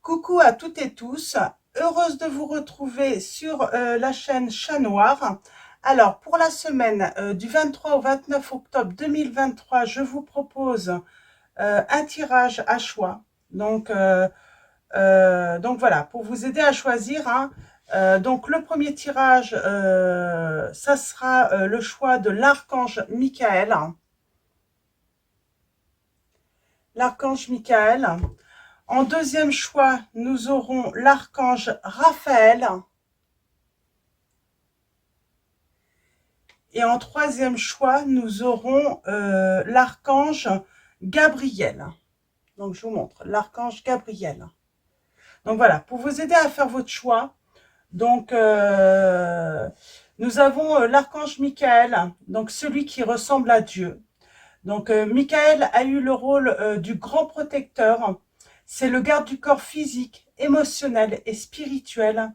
Coucou à toutes et tous, heureuse de vous retrouver sur la chaîne Chat Noir. Alors pour la semaine du 23 au 29 octobre 2023, je vous propose un tirage à choix. Donc voilà, pour vous aider à choisir. Donc le premier tirage, ça sera le choix de l'archange Michael. L'archange Michael. En deuxième choix, nous aurons l'archange Raphaël. Et en troisième choix, nous aurons l'archange Gabriel. Donc, je vous montre l'archange Gabriel. Donc, voilà, pour vous aider à faire votre choix, donc, nous avons l'archange Michael, donc celui qui ressemble à Dieu. Donc, Michael a eu le rôle du grand protecteur. C'est le garde du corps physique, émotionnel et spirituel.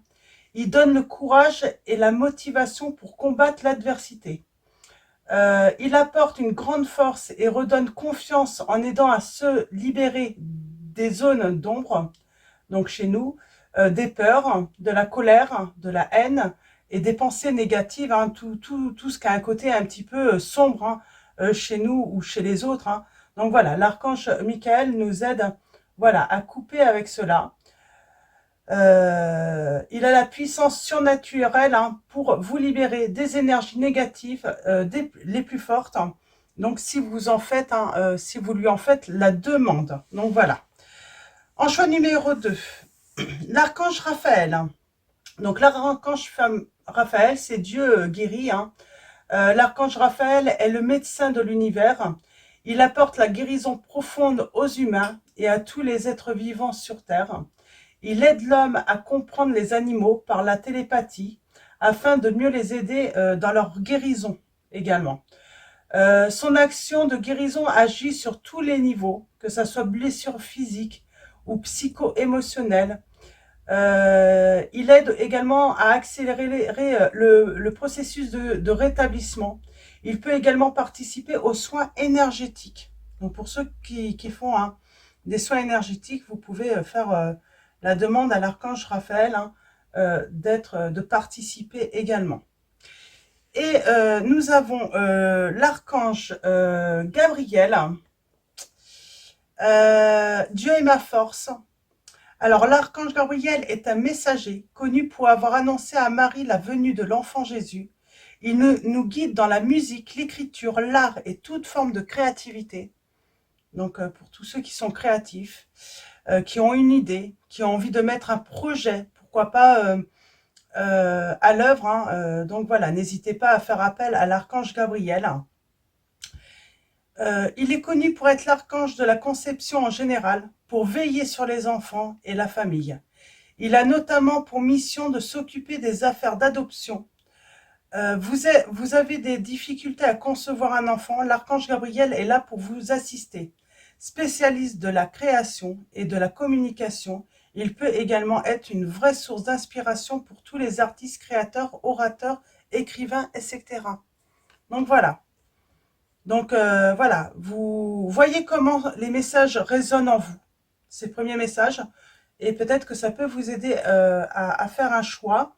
Il donne le courage et la motivation pour combattre l'adversité. Il apporte une grande force et redonne confiance en aidant à se libérer des zones d'ombre, donc chez nous, des peurs, de la colère, de la haine et des pensées négatives, tout ce qui a un côté un petit peu sombre chez nous ou chez les autres. Donc voilà, l'archange Michael nous aide voilà, à couper avec cela. Il a la puissance surnaturelle pour vous libérer des énergies négatives les plus fortes. Donc si vous en faites, si vous lui en faites la demande. Donc voilà. En choix numéro 2, l'archange Raphaël. Donc l'archange Raphaël, c'est Dieu guéri. L'archange Raphaël est le médecin de l'univers. Il apporte la guérison profonde aux humains et à tous les êtres vivants sur Terre. Il aide l'homme à comprendre les animaux par la télépathie afin de mieux les aider dans leur guérison également. Son action de guérison agit sur tous les niveaux, que ce soit blessure physique ou psycho-émotionnelle. Il aide également à accélérer le processus de rétablissement. Il peut également participer aux soins énergétiques. Donc pour ceux qui font des soins énergétiques, vous pouvez faire la demande à l'archange Raphaël de participer également. Et nous avons l'archange Gabriel. Dieu est ma force. Alors l'archange Gabriel est un messager connu pour avoir annoncé à Marie la venue de l'enfant Jésus. Il nous guide dans la musique, l'écriture, l'art et toute forme de créativité. Donc pour tous ceux qui sont créatifs, qui ont une idée, qui ont envie de mettre un projet, pourquoi pas à l'œuvre. Donc voilà, n'hésitez pas à faire appel à l'archange Gabriel. Il est connu pour être l'archange de la conception en général, pour veiller sur les enfants et la famille. Il a notamment pour mission de s'occuper des affaires d'adoption. Vous avez des difficultés à concevoir un enfant, l'archange Gabriel est là pour vous assister. Spécialiste de la création et de la communication, il peut également être une vraie source d'inspiration pour tous les artistes, créateurs, orateurs, écrivains, etc. Donc voilà. Donc voilà, vous voyez comment les messages résonnent en vous, ces premiers messages, et peut-être que ça peut vous aider à faire un choix.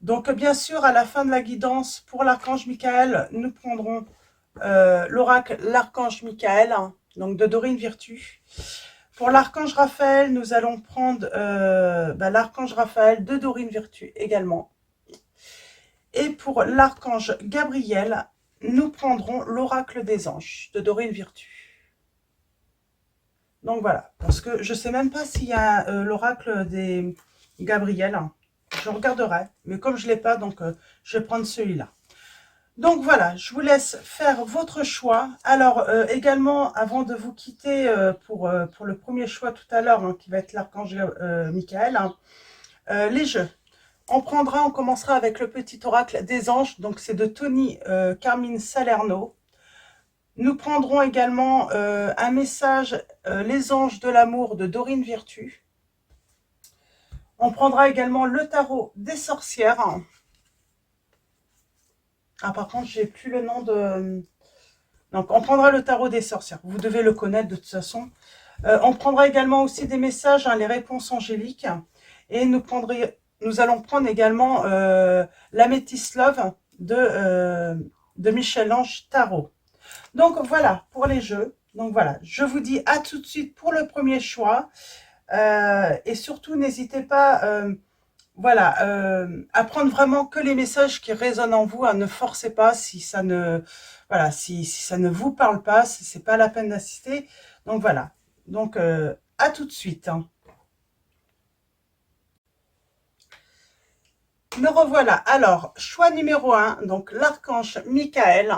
Donc bien sûr, à la fin de la guidance, pour l'archange Michael, nous prendrons l'oracle l'archange Michael, donc de Dorine Virtue. Pour l'archange Raphaël, nous allons prendre l'archange Raphaël de Dorine Virtue également. Et pour l'archange Gabriel, nous prendrons l'oracle des anges de Dorine Virtue. Donc voilà, parce que je ne sais même pas s'il y a l'oracle des Gabriel. Je regarderai, mais comme je ne l'ai pas, donc je vais prendre celui-là. Donc voilà, je vous laisse faire votre choix. Alors également, avant de vous quitter pour le premier choix tout à l'heure, qui va être l'archange Michael, les jeux. On commencera avec le petit oracle des anges, donc c'est de Tony Carmine Salerno. Nous prendrons également un message, les anges de l'amour de Dorine Virtue. On prendra également le tarot des sorcières. Ah, par contre, j'ai plus le nom de... Donc, on prendra le tarot des sorcières. Vous devez le connaître de toute façon. On prendra également aussi des messages, hein, les réponses angéliques. Et nous allons prendre également l'Améthyste Love de Michel-Ange Tarot. Donc voilà pour les jeux. Donc voilà, je vous dis à tout de suite pour le premier choix. Et surtout, n'hésitez pas voilà, à prendre vraiment que les messages qui résonnent en vous. Hein, ne forcez pas si ça ne, voilà, si ça ne vous parle pas, c'est pas la peine d'assister. Donc voilà. Donc à tout de suite. Hein. Me revoilà. Alors, choix numéro 1, donc l'archange Michael.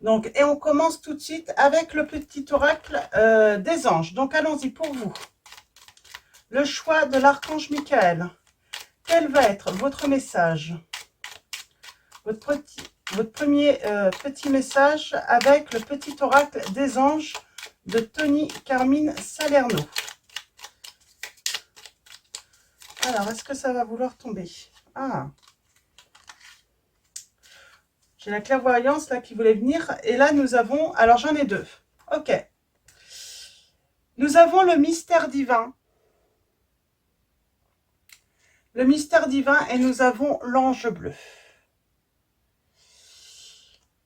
Donc, et on commence tout de suite avec le petit oracle des anges. Donc, allons-y pour vous. Le choix de l'archange Michael. Quel va être votre message? Votre premier petit message avec le petit oracle des anges de Tony Carmine Salerno. Alors, est-ce que ça va vouloir tomber? Ah, j'ai la clairvoyance là qui voulait venir. Et là, nous avons... Alors, j'en ai deux. Ok. Nous avons le mystère divin. Le mystère divin et nous avons l'ange bleu.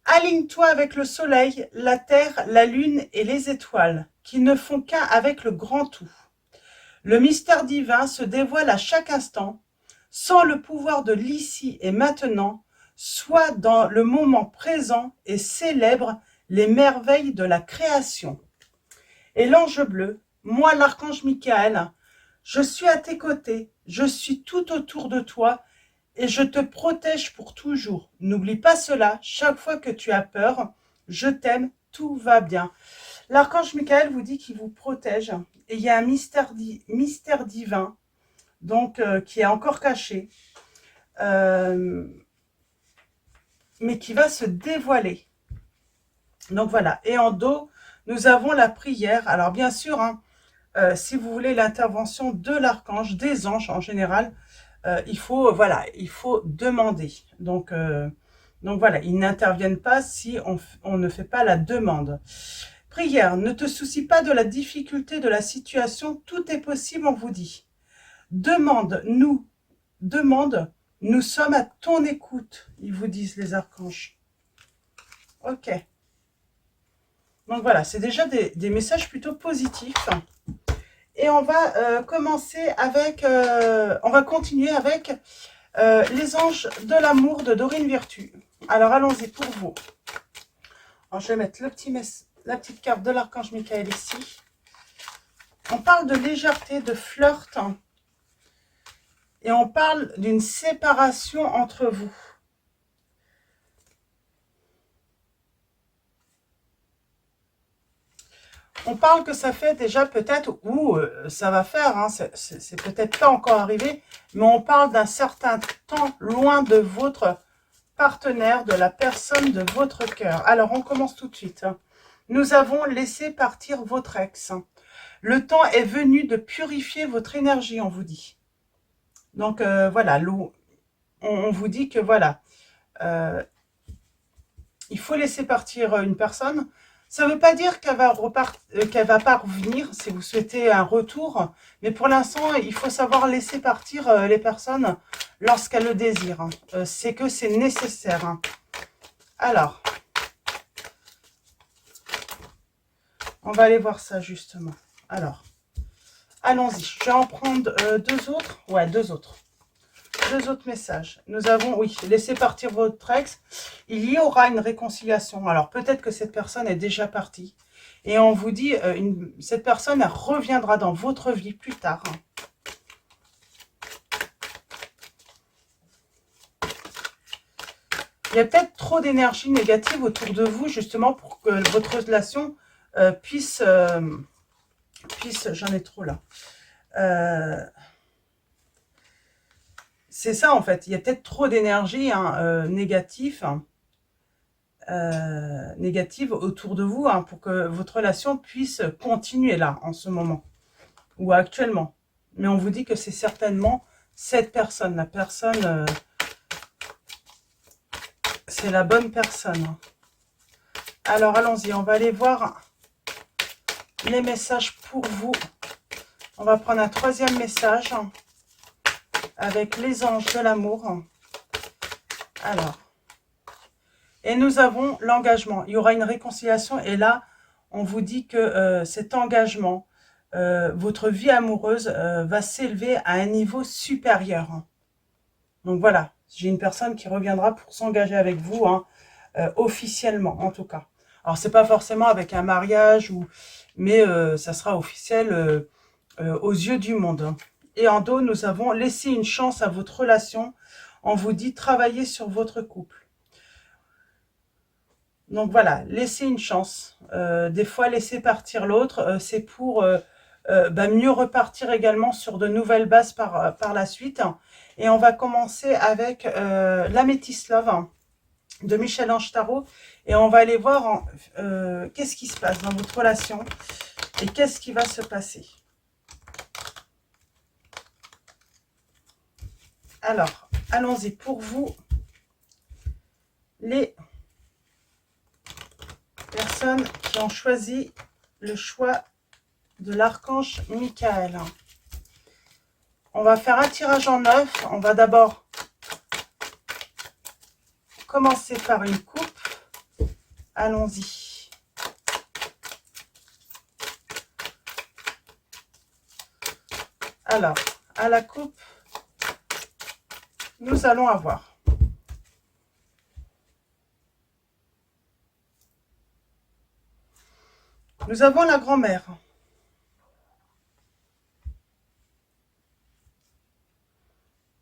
Aligne-toi avec le soleil, la terre, la lune et les étoiles, qui ne font qu'un avec le grand tout. Le mystère divin se dévoile à chaque instant, sans le pouvoir de l'ici et maintenant, soit dans le moment présent et célèbre les merveilles de la création. Et l'ange bleu, moi l'archange Michael, je suis à tes côtés, je suis tout autour de toi et je te protège pour toujours. N'oublie pas cela, chaque fois que tu as peur, je t'aime, tout va bien. L'archange Michael vous dit qu'il vous protège et il y a un mystère divin donc qui est encore caché, mais qui va se dévoiler. Donc voilà, et en dos, nous avons la prière. Alors bien sûr, hein, si vous voulez l'intervention de l'archange, des anges en général, il faut demander. Donc voilà, ils n'interviennent pas si on ne fait pas la demande. Prière, ne te soucie pas de la difficulté de la situation, tout est possible, on vous dit. Demande, nous sommes à ton écoute, ils vous disent les archanges. Ok. Donc voilà, c'est déjà des messages plutôt positifs. Et on va commencer avec, on va continuer avec les anges de l'amour de Dorine Virtue. Alors allons-y pour vous. Alors, je vais mettre la petite carte de l'archange Michael ici. On parle de légèreté, de flirt. Et on parle d'une séparation entre vous. On parle que ça fait déjà peut-être, ou ça va faire, hein, c'est peut-être pas encore arrivé, mais on parle d'un certain temps loin de votre partenaire, de la personne de votre cœur. Alors, on commence tout de suite. Nous avons laissé partir votre ex. Le temps est venu de purifier votre énergie, on vous dit. Donc, voilà, on vous dit que voilà, il faut laisser partir une personne. Ça ne veut pas dire qu'elle va pas revenir si vous souhaitez un retour, mais pour l'instant, il faut savoir laisser partir les personnes lorsqu'elles le désirent. C'est que c'est nécessaire. Alors, on va aller voir ça justement. Alors, allons-y. Je vais en prendre deux autres. Ouais, deux autres. Deux autres messages. Nous avons, oui, laissez partir votre ex. Il y aura une réconciliation. Alors, peut-être que cette personne est déjà partie. Et on vous dit, cette personne, elle reviendra dans votre vie plus tard. Il y a peut-être trop d'énergie négative autour de vous, justement, pour que votre relation puisse... J'en ai trop là. C'est ça en fait, il y a peut-être trop d'énergie négative autour de vous pour que votre relation puisse continuer là en ce moment ou actuellement. Mais on vous dit que c'est certainement cette personne, la personne, c'est la bonne personne. Alors allons-y, on va aller voir les messages pour vous. On va prendre un troisième message avec les anges de l'amour. Alors, et nous avons l'engagement. Il y aura une réconciliation et là, on vous dit que cet engagement, votre vie amoureuse va s'élever à un niveau supérieur. Donc voilà, j'ai une personne qui reviendra pour s'engager avec vous, hein, officiellement en tout cas. Alors c'est pas forcément avec un mariage, mais ça sera officiel aux yeux du monde, hein. Et en dos, nous avons laissé une chance à votre relation. On vous dit travailler sur votre couple. Donc voilà, laisser une chance. Des fois, laisser partir l'autre, c'est pour mieux repartir également sur de nouvelles bases par la suite. Et on va commencer avec l'Améthyste Love de Michel-Ange Tarot. Et on va aller voir qu'est-ce qui se passe dans votre relation et qu'est-ce qui va se passer. Alors, allons-y pour vous, les personnes qui ont choisi le choix de l'archange Michael. On va faire un tirage en 9. On va d'abord commencer par une coupe. Allons-y. Alors, à la coupe, nous allons avoir nous avons la grand-mère.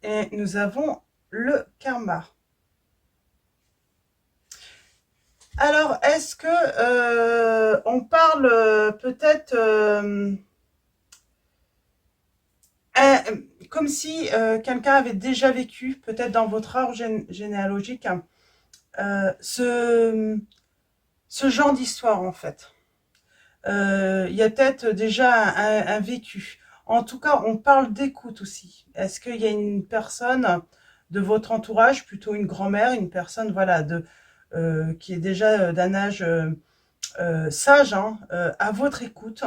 Et nous avons le karma. Alors, est-ce que on parle peut-être comme si quelqu'un avait déjà vécu, peut-être dans votre arbre généalogique, ce genre d'histoire en fait. Il y a peut-être déjà un vécu. En tout cas, on parle d'écoute aussi. Est-ce qu'il y a une personne de votre entourage, plutôt une grand-mère, une personne voilà qui est déjà d'un âge sage, hein, à votre écoute,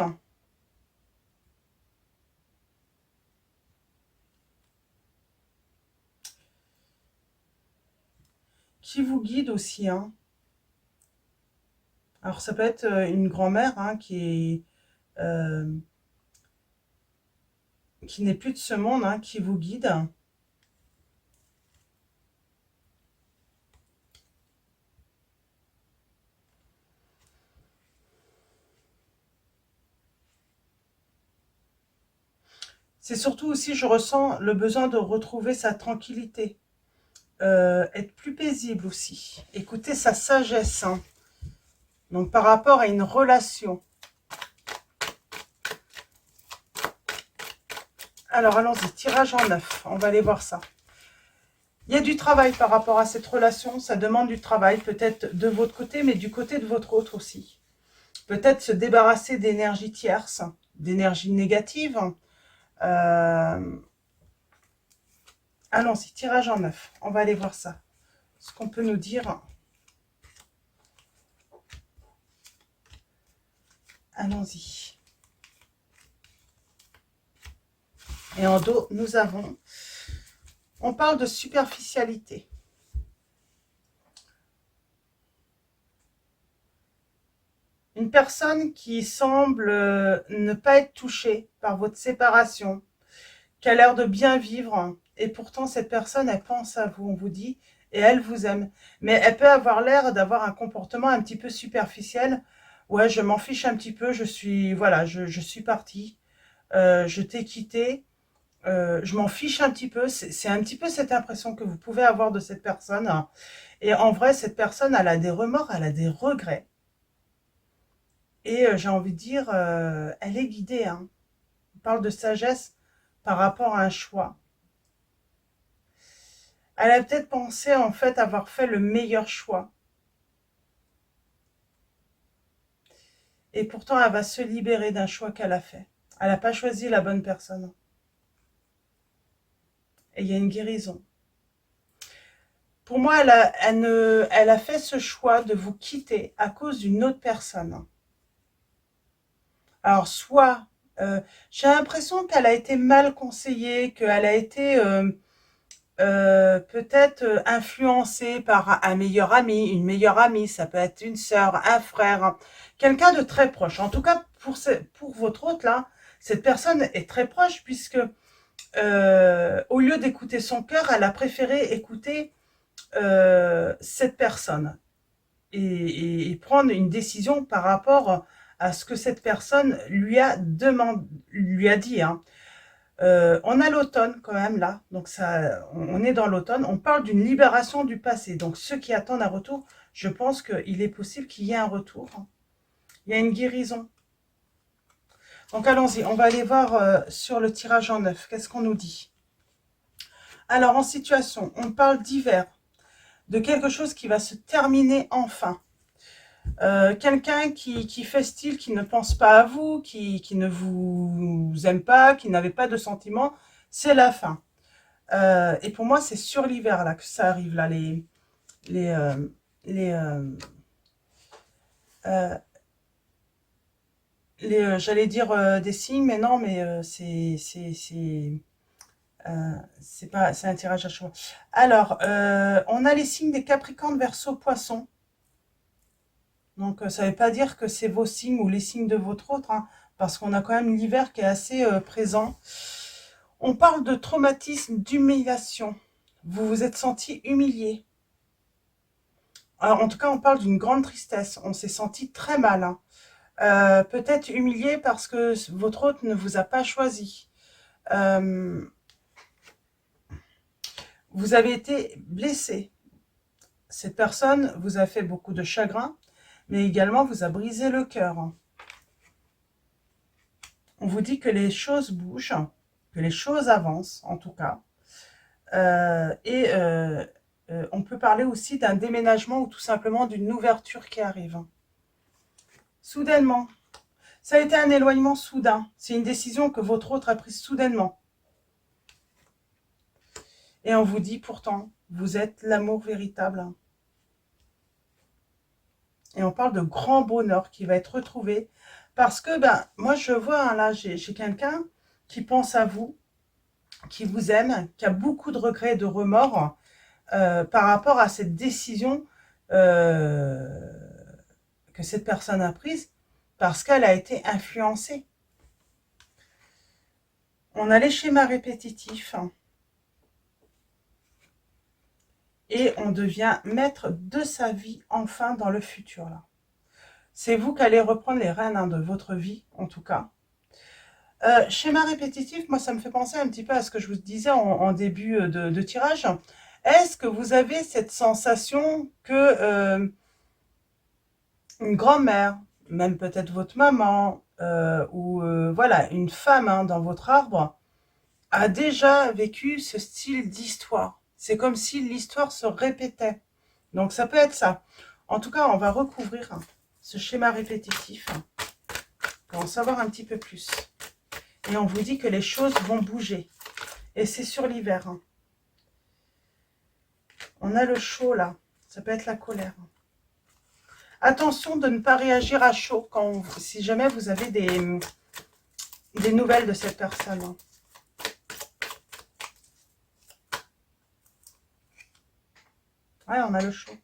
qui vous guide aussi, hein. Alors ça peut être une grand-mère, hein, qui n'est plus de ce monde, hein, qui vous guide. C'est surtout aussi, je ressens le besoin de retrouver sa tranquillité, être plus paisible aussi, écouter sa sagesse, hein. Donc par rapport à une relation. Alors allons-y, tirage en 9, on va aller voir ça. Il y a du travail par rapport à cette relation, ça demande du travail, peut-être de votre côté, mais du côté de votre autre aussi. Peut-être se débarrasser d'énergie tierce, d'énergie négative. Allons-y, tirage en 9, on va aller voir ça. Ce qu'on peut nous dire. Allons-y. Et en dos, nous avons... On parle de superficialité. Une personne qui semble ne pas être touchée par votre séparation, qui a l'air de bien vivre, et pourtant cette personne, elle pense à vous, on vous dit, et elle vous aime. Mais elle peut avoir l'air d'avoir un comportement un petit peu superficiel. Ouais, je m'en fiche un petit peu, je suis, voilà, je suis partie, je t'ai quitté, je m'en fiche un petit peu. C'est un petit peu cette impression que vous pouvez avoir de cette personne. Et en vrai, cette personne, elle a des remords, elle a des regrets. Et j'ai envie de dire, elle est guidée, hein. On parle de sagesse par rapport à un choix. Elle a peut-être pensé en fait avoir fait le meilleur choix. Et pourtant, elle va se libérer d'un choix qu'elle a fait. Elle n'a pas choisi la bonne personne. Et il y a une guérison. Pour moi, elle a fait ce choix de vous quitter à cause d'une autre personne. Alors, soit, j'ai l'impression qu'elle a été mal conseillée, qu'elle a été peut-être influencée par un meilleur ami, une meilleure amie, ça peut être une sœur, un frère, quelqu'un de très proche. En tout cas, pour votre hôte là, cette personne est très proche puisque au lieu d'écouter son cœur, elle a préféré écouter cette personne et prendre une décision par rapport à ce que cette personne lui a demandé, lui a dit. Hein. On a l'automne quand même là, donc ça, on est dans l'automne. On parle d'une libération du passé. Donc ceux qui attendent un retour, je pense qu'il est possible qu'il y ait un retour. Il y a une guérison. Donc allons-y, on va aller voir sur le tirage en neuf. Qu'est-ce qu'on nous dit? Alors en situation, on parle d'hiver, de quelque chose qui va se terminer enfin. Quelqu'un qui fait style, qui ne pense pas à vous, qui ne vous aime pas, qui n'avait pas de sentiments, c'est la fin. Et pour moi, c'est sur l'hiver là que ça arrive là, les, euh, les, euh, euh, j'allais dire des signes, mais non, mais c'est pas, c'est un tirage à chaud. Alors, on a les signes des Capricornes, Verseau, Poissons. Donc, ça ne veut pas dire que c'est vos signes ou les signes de votre autre, hein, parce qu'on a quand même l'hiver qui est assez présent. On parle de traumatisme, d'humiliation. Vous vous êtes senti humilié. Alors, en tout cas, on parle d'une grande tristesse. On s'est senti très mal. Hein. Peut-être humilié parce que votre hôte ne vous a pas choisi. Euh, vous avez été blessé. Cette personne vous a fait beaucoup de chagrin, mais également vous a brisé le cœur. On vous dit que les choses bougent, que les choses avancent en tout cas. On peut parler aussi d'un déménagement ou tout simplement d'une ouverture qui arrive. Soudainement. Ça a été un éloignement soudain. C'est une décision que votre autre a prise soudainement. Et on vous dit pourtant, vous êtes l'amour véritable. Et on parle de grand bonheur qui va être retrouvé. Parce que, ben, moi je vois, hein, là, j'ai quelqu'un qui pense à vous, qui vous aime, qui a beaucoup de regrets et de remords par rapport à cette décision euh, que cette personne a prise parce qu'elle a été influencée. On a les schémas répétitifs et on devient maître de sa vie enfin dans le futur. Là. C'est vous qui allez reprendre les rênes de votre vie, en tout cas. Schéma répétitif, moi ça me fait penser un petit peu à ce que je vous disais en début de tirage. Est-ce que vous avez cette sensation que une grand-mère, même peut-être votre maman, ou voilà, une femme hein, dans votre arbre, a déjà vécu ce style d'histoire. C'est comme si l'histoire se répétait. Donc ça peut être ça. En tout cas, on va recouvrir ce schéma répétitif pour en savoir un petit peu plus. Et on vous dit que les choses vont bouger. Et c'est sur l'hiver. Hein. On a le chaud là. Ça peut être la colère. Attention de ne pas réagir à chaud si jamais vous avez des nouvelles de cette personne. Hein. Ouais, on a le chaud.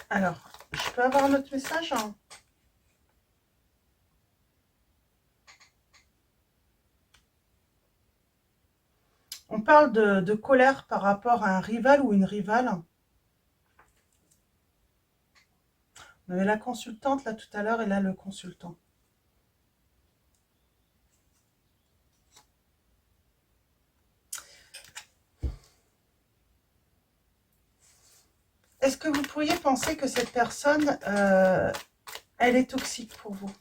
Alors, je peux avoir un autre message hein? On parle de colère par rapport à un rival ou une rivale. On avait la consultante là tout à l'heure et là le consultant. Est-ce que vous pourriez penser que cette personne, elle est toxique pour vous?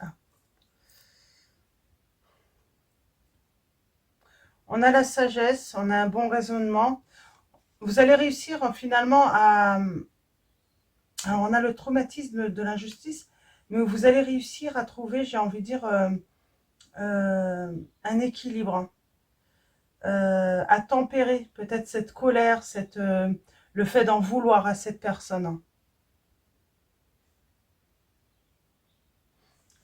Ah. On a la sagesse, on a un bon raisonnement. Vous allez réussir finalement Alors, on a le traumatisme de l'injustice, mais vous allez réussir à trouver, j'ai envie de dire, un équilibre, à tempérer peut-être cette colère, le fait d'en vouloir à cette personne.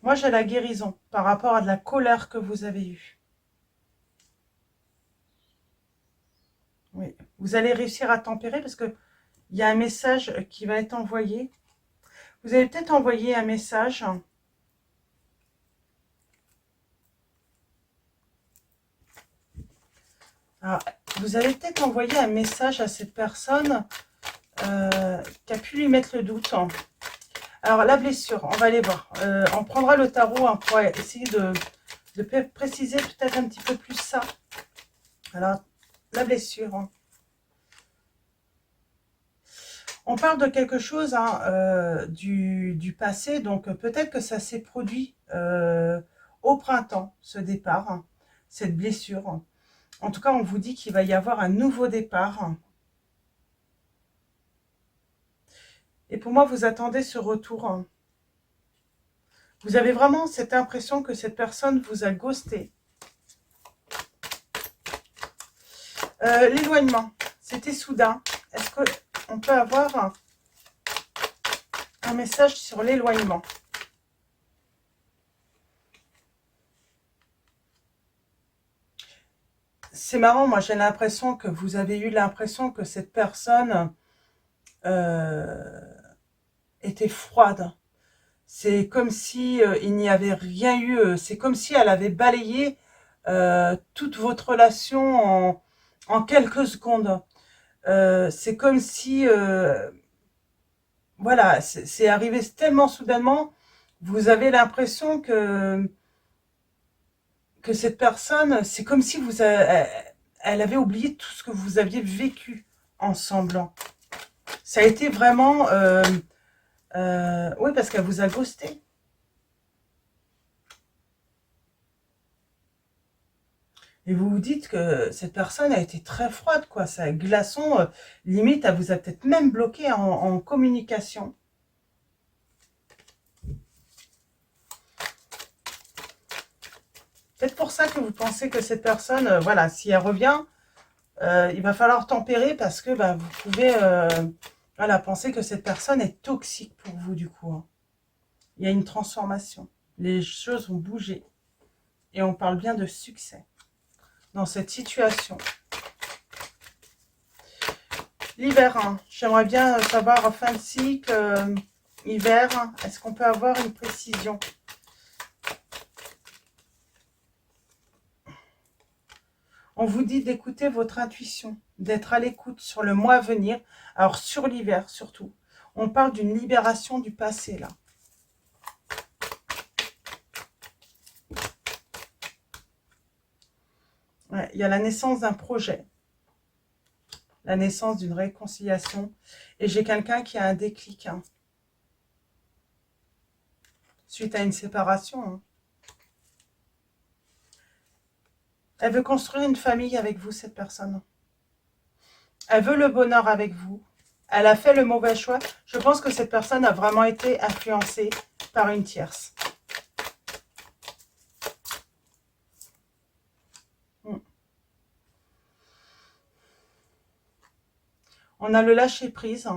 Moi, j'ai la guérison par rapport à de la colère que vous avez eue. Oui. Vous allez réussir à tempérer parce que il y a un message qui va être envoyé. Vous allez peut-être envoyer un message. Alors, vous allez peut-être envoyer un message à cette personne qui a pu lui mettre le doute. Alors, la blessure, on va aller voir. On prendra le tarot hein, pour essayer de préciser peut-être un petit peu plus ça. Alors, la blessure. On parle de quelque chose hein, du passé, donc peut-être que ça s'est produit au printemps, ce départ, hein, cette blessure. En tout cas, on vous dit qu'il va y avoir un nouveau départ. Et pour moi, vous attendez ce retour. Vous avez vraiment cette impression que cette personne vous a ghosté. L'éloignement, c'était soudain. Est-ce qu'on peut avoir un message sur l'éloignement? C'est marrant, moi j'ai l'impression que vous avez eu l'impression que cette personne était froide. C'est comme si il n'y avait rien eu. C'est comme si elle avait balayé toute votre relation en quelques secondes. C'est comme si, voilà, c'est arrivé tellement soudainement. Vous avez l'impression que cette personne, c'est comme si elle avait oublié tout ce que vous aviez vécu ensemble. Ça a été vraiment, oui, parce qu'elle vous a ghosté. Et vous vous dites que cette personne a été très froide, quoi. C'est glaçon, limite, elle vous a peut-être même bloqué en communication. Peut-être pour ça que vous pensez que cette personne, voilà, si elle revient, il va falloir tempérer parce que bah, vous pouvez voilà, penser que cette personne est toxique pour vous, du coup. Hein. Il y a une transformation. Les choses vont bouger. Et on parle bien de succès dans cette situation. L'hiver, hein. J'aimerais bien savoir fin de cycle, hiver, hein. Est-ce qu'on peut avoir une précision? On vous dit d'écouter votre intuition, d'être à l'écoute sur le mois à venir, alors sur l'hiver surtout. On parle d'une libération du passé là. Ouais, il y a la naissance d'un projet, la naissance d'une réconciliation. Et j'ai quelqu'un qui a un déclic, hein, suite à une séparation. Hein. Elle veut construire une famille avec vous, cette personne. Elle veut le bonheur avec vous. Elle a fait le mauvais choix. Je pense que cette personne a vraiment été influencée par une tierce. On a le lâcher-prise.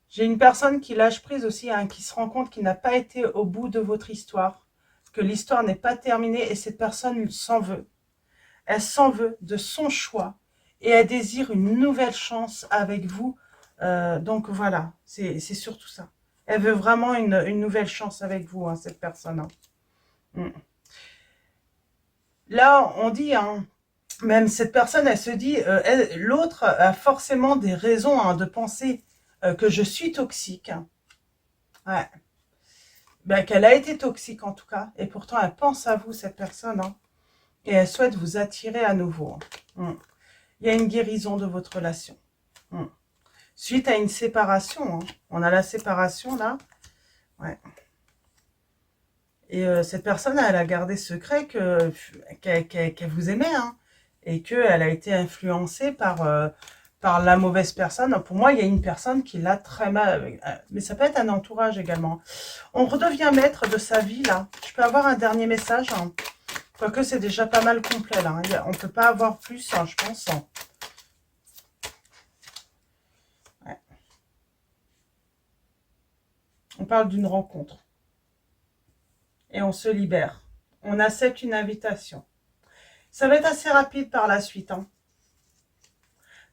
J'ai une personne qui lâche prise aussi, hein, qui se rend compte qu'il n'a pas été au bout de votre histoire, que l'histoire n'est pas terminée et cette personne s'en veut. Elle s'en veut de son choix et elle désire une nouvelle chance avec vous. Donc voilà, c'est surtout ça. Elle veut vraiment une nouvelle chance avec vous, hein, cette personne. Hein. Mm. Là, on dit, hein, même cette personne, elle se dit, l'autre a forcément des raisons hein, de penser que je suis toxique. Ouais. Ben, qu'elle a été toxique en tout cas. Et pourtant, elle pense à vous, cette personne. Hein, et elle souhaite vous attirer à nouveau. Hein. Il y a une guérison de votre relation. Suite à une séparation. Hein. On a la séparation là. Ouais. Et cette personne, elle a gardé secret qu'elle vous aimait. Hein. et qu'elle a été influencée par la mauvaise personne. Pour moi, il y a une personne qui l'a très mal, mais ça peut être un entourage également. On redevient maître de sa vie, là. Je peux avoir un dernier message, hein. Quoique c'est déjà pas mal complet, là. On ne peut pas avoir plus, hein, je pense. Ouais. On parle d'une rencontre. Et on se libère. On accepte une invitation. Ça va être assez rapide par la suite, hein.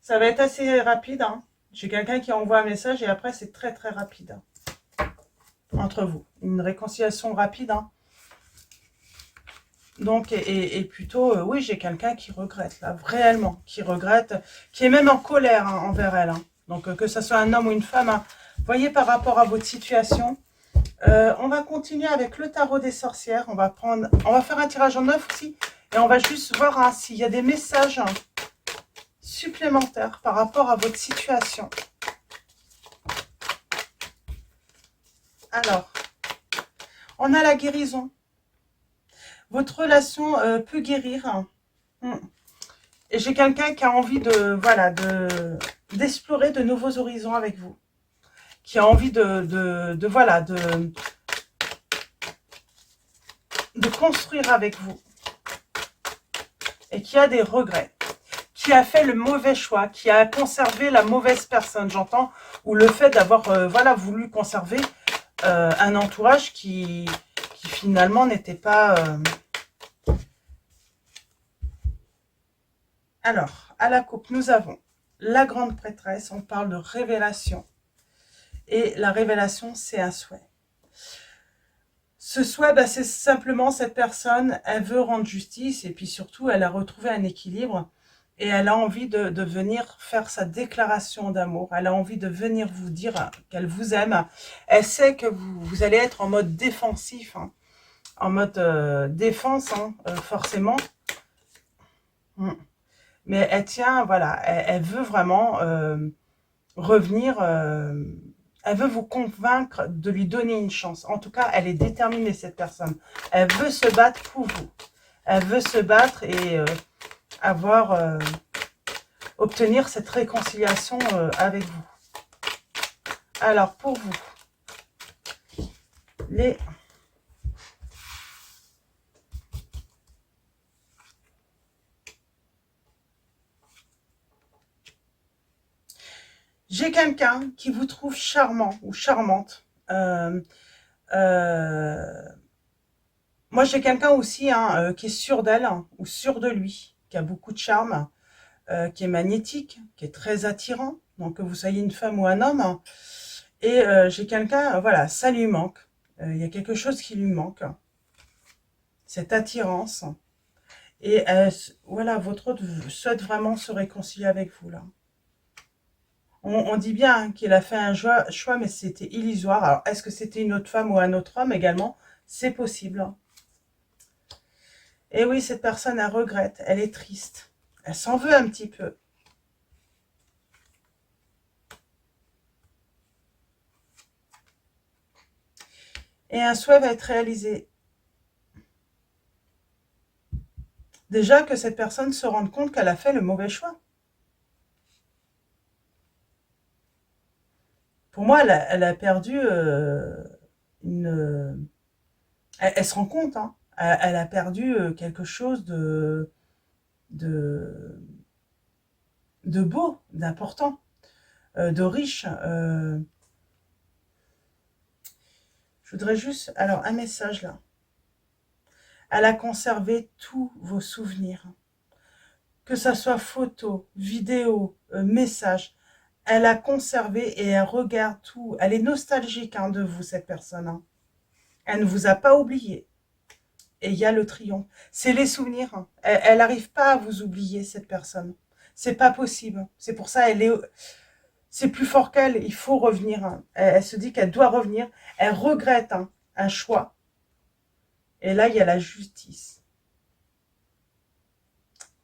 Ça va être assez rapide, hein. J'ai quelqu'un qui envoie un message et après c'est très très rapide, hein, entre vous. Une réconciliation rapide, hein. Donc, et plutôt, oui, j'ai quelqu'un qui regrette, là, réellement, qui regrette, qui est même en colère, hein, envers elle, hein. Donc, que ce soit un homme ou une femme, hein. Voyez par rapport à votre situation. On va continuer avec le tarot des sorcières. On va faire un tirage en 9 aussi. Et on va juste voir, hein, s'il y a des messages, hein, supplémentaires par rapport à votre situation. Alors, on a la guérison. Votre relation peut guérir, hein. Et j'ai quelqu'un qui a envie de, voilà, d'explorer de nouveaux horizons avec vous. Qui a envie voilà, de construire avec vous. Et qui a des regrets. Qui a fait le mauvais choix. Qui a conservé la mauvaise personne, j'entends. Ou le fait d'avoir, voilà, voulu conserver un entourage qui finalement n'était pas... Alors, à la coupe, nous avons la grande prêtresse. On parle de révélation. Et la révélation, c'est un souhait. Ce souhait, bah, c'est simplement cette personne, elle veut rendre justice et puis surtout, elle a retrouvé un équilibre et elle a envie de venir faire sa déclaration d'amour. Elle a envie de venir vous dire qu'elle vous aime. Elle sait que vous allez être en mode défensif, hein, en mode défense, hein, forcément. Mais elle tient, voilà, elle veut vraiment revenir... elle veut vous convaincre de lui donner une chance. En tout cas, elle est déterminée, cette personne. Elle veut se battre pour vous. Elle veut se battre et obtenir cette réconciliation avec vous. Alors, pour vous, j'ai quelqu'un qui vous trouve charmant ou charmante. Moi, j'ai quelqu'un aussi, hein, qui est sûr d'elle, hein, ou sûr de lui, qui a beaucoup de charme, qui est magnétique, qui est très attirant. Donc, que vous soyez une femme ou un homme. Hein. Et j'ai quelqu'un, voilà, ça lui manque. Il y a quelque chose qui lui manque. Cette attirance. Et voilà, votre autre souhaite vraiment se réconcilier avec vous, là. On dit bien, hein, qu'il a fait un choix, mais c'était illusoire. Alors, est-ce que c'était une autre femme ou un autre homme également? C'est possible. Et oui, cette personne, elle regrette, elle est triste. Elle s'en veut un petit peu. Et un souhait va être réalisé. Déjà que cette personne se rende compte qu'elle a fait le mauvais choix. Pour moi, elle a perdu une... Elle se rend compte, hein. Elle a perdu quelque chose de, de beau, d'important, de riche. Je voudrais juste... Alors, un message là. Elle a conservé tous vos souvenirs. Que ça soit photos, vidéos, messages. Elle a conservé et elle regarde tout. Elle est nostalgique, hein, de vous, cette personne. Hein. Elle ne vous a pas oublié. Et il y a le triomphe. C'est les souvenirs. Hein. Elle n'arrive pas à vous oublier, cette personne. C'est pas possible. C'est pour ça, c'est plus fort qu'elle. Il faut revenir. Hein. Elle se dit qu'elle doit revenir. Elle regrette, hein, un choix. Et là, il y a la justice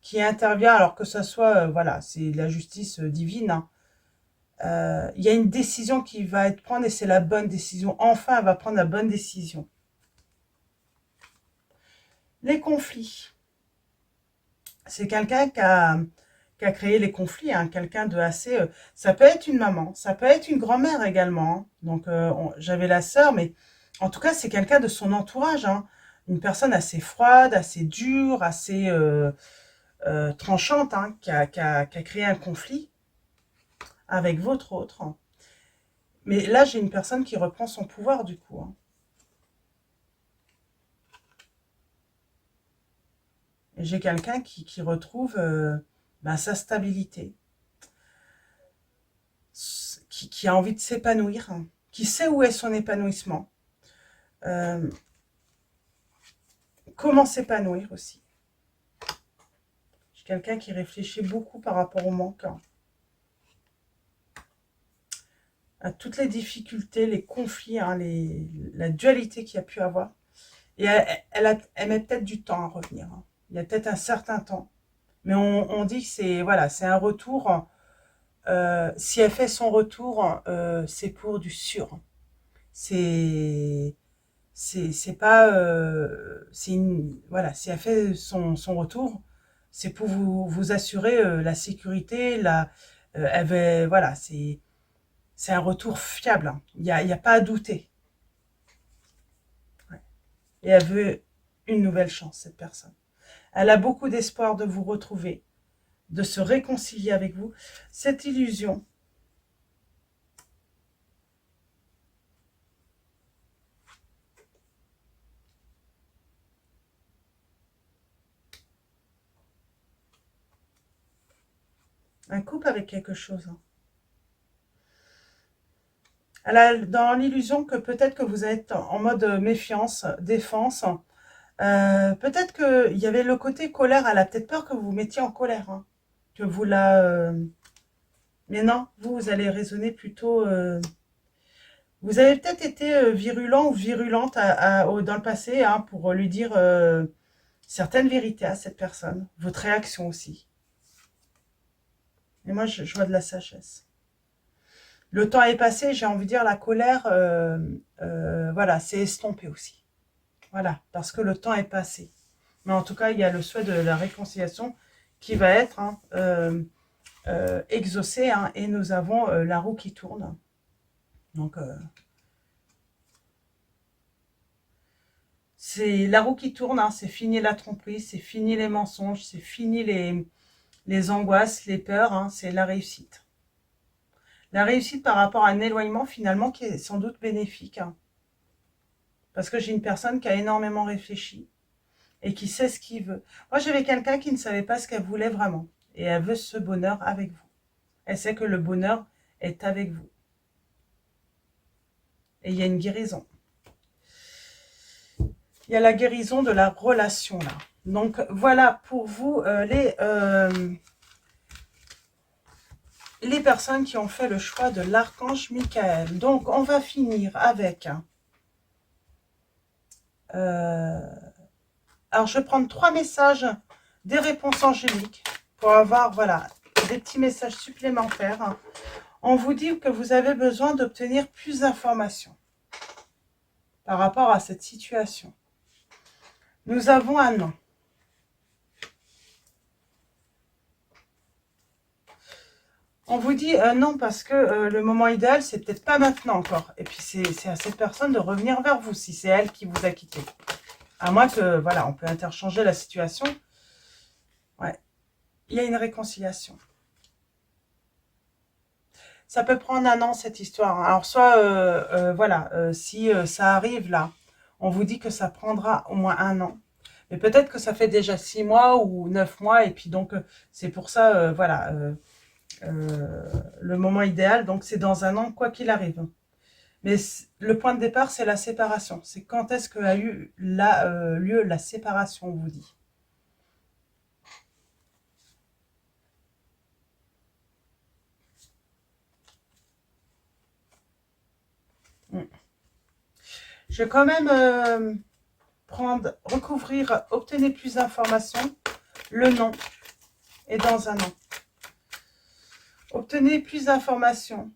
qui intervient, alors que ça soit, voilà, c'est la justice divine. Hein. Il y a une décision qui va être prise et c'est la bonne décision. Enfin, elle va prendre la bonne décision. Les conflits. C'est quelqu'un qui a créé les conflits, hein, quelqu'un de assez... ça peut être une maman, ça peut être une grand-mère également, hein. Donc, j'avais la sœur, mais en tout cas, c'est quelqu'un de son entourage, hein. Une personne assez froide, assez dure, assez tranchante, hein, qui a créé un conflit avec votre autre, hein. Mais là, j'ai une personne qui reprend son pouvoir, du coup, hein. Et j'ai quelqu'un qui retrouve ben, sa stabilité, qui a envie de s'épanouir, hein, qui sait où est son épanouissement, euh, comment s'épanouir aussi. J'ai quelqu'un qui réfléchit beaucoup par rapport au manque, hein, à toutes les difficultés, les conflits, hein, la dualité qu'il y a pu avoir. Et elle met peut-être du temps à revenir, hein. Il y a peut-être un certain temps. Mais on dit que c'est voilà, c'est un retour. Si elle fait son retour, c'est pour du sûr. C'est c'est pas c'est une voilà, si elle fait son retour, c'est pour vous assurer la sécurité, elle veut, voilà, c'est un retour fiable, hein. Il y a pas à douter. Ouais. Et elle veut une nouvelle chance, cette personne. Elle a beaucoup d'espoir de vous retrouver, de se réconcilier avec vous. Cette illusion, un couple avec quelque chose, hein. Elle a dans l'illusion que peut-être que vous êtes en mode méfiance, défense. Peut-être qu'il y avait le côté colère. Elle a peut-être peur que vous vous mettiez en colère, hein, que vous la... Mais non, vous allez raisonner plutôt... Vous avez peut-être été virulent ou virulente dans le passé, hein, pour lui dire certaines vérités à cette personne. Votre réaction aussi. Et moi, je vois de la sagesse. Le temps est passé, j'ai envie de dire, la colère, voilà, c'est estompé aussi. Voilà, parce que le temps est passé. Mais en tout cas, il y a le souhait de la réconciliation qui va être, hein, exaucé, hein, et nous avons la roue qui tourne. Donc, c'est la roue qui tourne, hein, c'est fini la tromperie, c'est fini les mensonges, c'est fini les angoisses, les peurs, hein, c'est la réussite. La réussite par rapport à un éloignement, finalement, qui est sans doute bénéfique, hein, parce que j'ai une personne qui a énormément réfléchi et qui sait ce qu'il veut. Moi, j'avais quelqu'un qui ne savait pas ce qu'elle voulait vraiment, et elle veut ce bonheur avec vous. Elle sait que le bonheur est avec vous. Et il y a une guérison. Il y a la guérison de la relation, là. Donc, voilà pour vous les personnes qui ont fait le choix de l'archange Michael. Donc, on va finir avec... alors, je vais prendre 3 messages des réponses angéliques pour avoir, voilà, des petits messages supplémentaires. On vous dit que vous avez besoin d'obtenir plus d'informations par rapport à cette situation. Nous avons un non. On vous dit non parce que le moment idéal, c'est peut-être pas maintenant encore. Et puis, c'est à cette personne de revenir vers vous si c'est elle qui vous a quitté. À moins que, voilà, on peut interchanger la situation. Ouais, il y a une réconciliation. Ça peut prendre un an, cette histoire. Alors, soit, voilà, si ça arrive là, on vous dit que ça prendra au moins un an. Mais peut-être que ça fait déjà 6 mois ou 9 mois. Et puis, donc, c'est pour ça, voilà, le moment idéal. Donc, c'est dans un an, quoi qu'il arrive. Mais le point de départ, c'est la séparation. C'est quand est-ce qu'a eu lieu la séparation, on vous dit. Mm. Je vais quand même recouvrir, obtenir plus d'informations. Le nom est dans un an. Obtenez plus d'informations.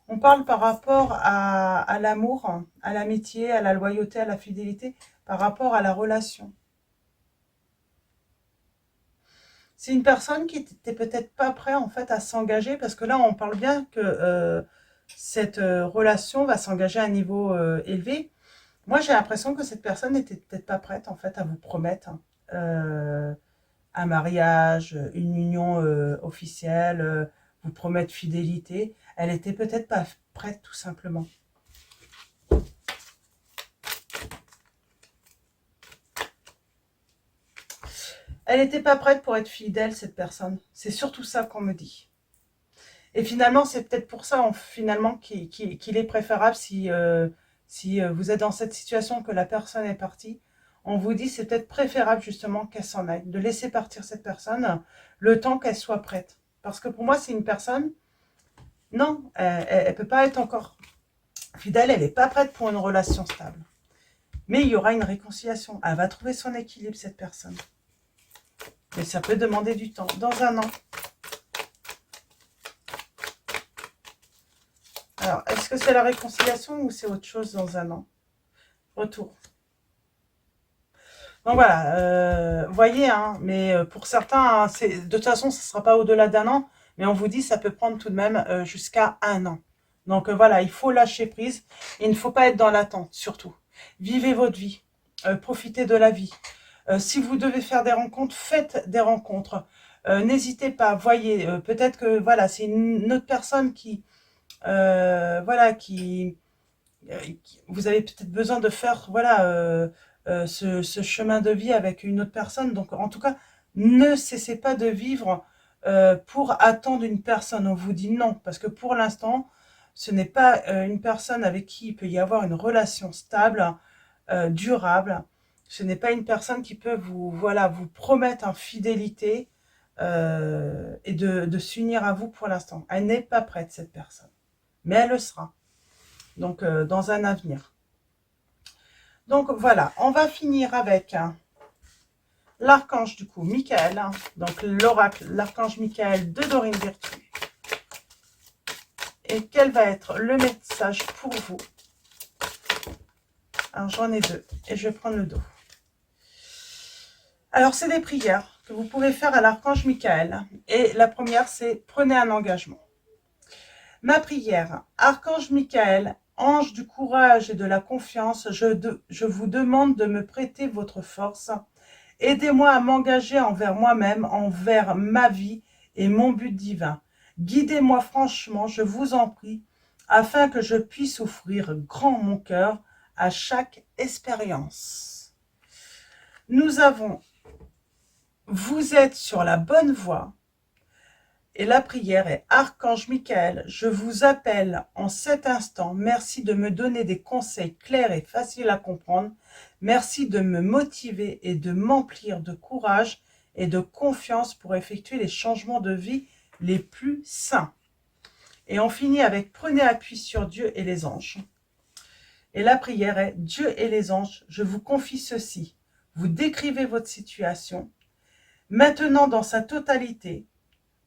On parle par rapport à l'amour, à l'amitié, à la loyauté, à la fidélité, par rapport à la relation. C'est une personne qui n'était peut-être pas prête en fait à s'engager parce que là, on parle bien que cette relation va s'engager à un niveau élevé. Moi, j'ai l'impression que cette personne n'était peut-être pas prête en fait à vous promettre euh, un mariage, une union officielle, vous promettre fidélité. Elle était peut-être pas prête tout simplement. Elle n'était pas prête pour être fidèle, cette personne. C'est surtout ça qu'on me dit. Et finalement, c'est peut-être pour ça finalement qu'il est préférable si vous êtes dans cette situation que la personne est partie. On vous dit c'est peut-être préférable justement qu'elle s'en aille, de laisser partir cette personne le temps qu'elle soit prête. Parce que pour moi, c'est une personne, non, elle ne peut pas être encore fidèle, elle n'est pas prête pour une relation stable. Mais il y aura une réconciliation. Elle va trouver son équilibre, cette personne. Mais ça peut demander du temps. Dans un an. Alors, est-ce que c'est la réconciliation ou c'est autre chose dans un an? Retour. Donc voilà, vous voyez, hein, mais pour certains, de toute façon, ce ne sera pas au-delà d'un an, mais on vous dit ça peut prendre tout de même jusqu'à un an. Donc voilà, il faut lâcher prise, il ne faut pas être dans l'attente, surtout. Vivez votre vie, profitez de la vie. Si vous devez faire des rencontres, faites des rencontres. N'hésitez pas, voyez, peut-être que voilà, c'est une autre personne voilà, vous avez peut-être besoin de faire, voilà, ce chemin de vie avec une autre personne. Donc, en tout cas, ne cessez pas de vivre pour attendre une personne. On vous dit non, parce que pour l'instant, ce n'est pas une personne avec qui il peut y avoir une relation stable, durable. Ce n'est pas une personne qui peut voilà, vous promettre en fidélité et de s'unir à vous pour l'instant. Elle n'est pas prête, cette personne. Mais elle le sera. Donc, dans un avenir. Donc, voilà. On va finir avec l'archange, du coup, Michael. Donc, l'oracle, l'archange Michael de Dorine Virtue. Et quel va être le message pour vous? Alors, j'en ai deux. Et je vais prendre le dos. Alors, c'est des prières que vous pouvez faire à l'archange Michael. Et la première, c'est prenez un engagement. Ma prière, archange Michael, ange du courage et de la confiance, je vous demande de me prêter votre force. Aidez-moi à m'engager envers moi-même, envers ma vie et mon but divin. Guidez-moi franchement, je vous en prie, afin que je puisse offrir grand mon cœur à chaque expérience. Vous êtes sur la bonne voie. Et la prière est: Archange Michael, je vous appelle en cet instant. Merci de me donner des conseils clairs et faciles à comprendre. Merci de me motiver et de m'emplir de courage et de confiance pour effectuer les changements de vie les plus sains. Et on finit avec: prenez appui sur Dieu et les anges. Et la prière est: Dieu et les anges, je vous confie ceci. Vous décrivez votre situation. Maintenant, dans sa totalité,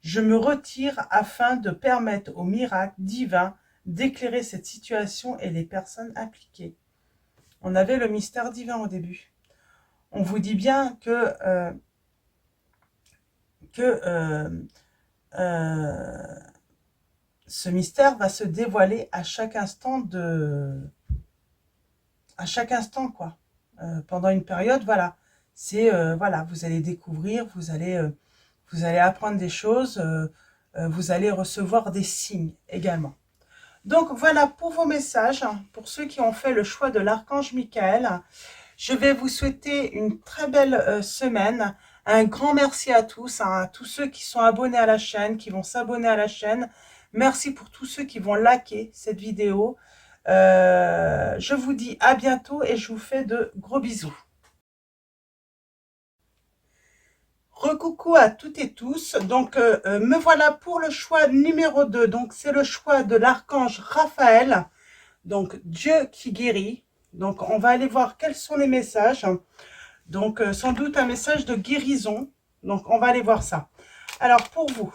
je me retire afin de permettre au miracle divin d'éclairer cette situation et les personnes impliquées. On avait le mystère divin au début. On vous dit bien que ce mystère va se dévoiler à chaque instant quoi. Pendant une période, voilà. C'est voilà, vous allez découvrir, vous allez apprendre des choses, vous allez recevoir des signes également. Donc voilà pour vos messages, pour ceux qui ont fait le choix de l'archange Michael. Je vais vous souhaiter une très belle semaine. Un grand merci à tous, à tous ceux qui sont abonnés à la chaîne, qui vont s'abonner à la chaîne. Merci pour tous ceux qui vont liker cette vidéo. Je vous dis à bientôt et je vous fais de gros bisous. Recoucou à toutes et tous, donc me voilà pour le choix numéro 2, donc c'est le choix de l'archange Raphaël, donc Dieu qui guérit. Donc on va aller voir quels sont les messages, donc sans doute un message de guérison, donc on va aller voir ça. Alors pour vous,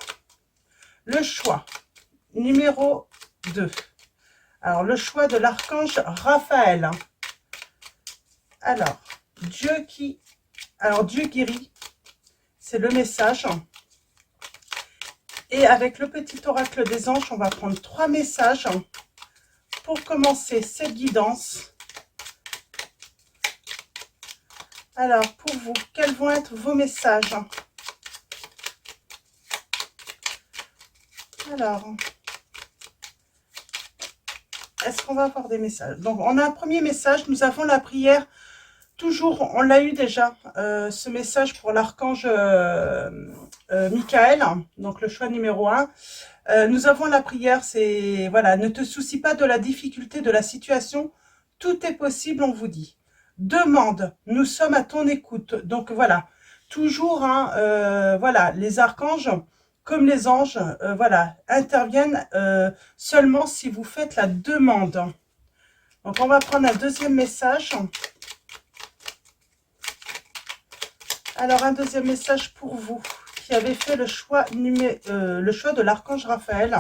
le choix numéro 2, alors le choix de l'archange Raphaël. Alors Dieu guérit. C'est le message. Et avec le petit oracle des anges, on va prendre 3 messages pour commencer cette guidance. Alors, pour vous, quels vont être vos messages? Alors, est-ce qu'on va avoir des messages? Donc, on a un premier message. Nous avons la prière. Toujours, on l'a eu déjà, ce message pour l'archange Michael, donc le choix numéro 1. Nous avons la prière, c'est, voilà, ne te soucie pas de la difficulté de la situation. Tout est possible, on vous dit. Demande, nous sommes à ton écoute. Donc voilà, toujours, hein, voilà, les archanges, comme les anges, voilà, interviennent seulement si vous faites la demande. Donc on va prendre un deuxième message. Alors un deuxième message pour vous qui avez fait le choix de l'archange Raphaël.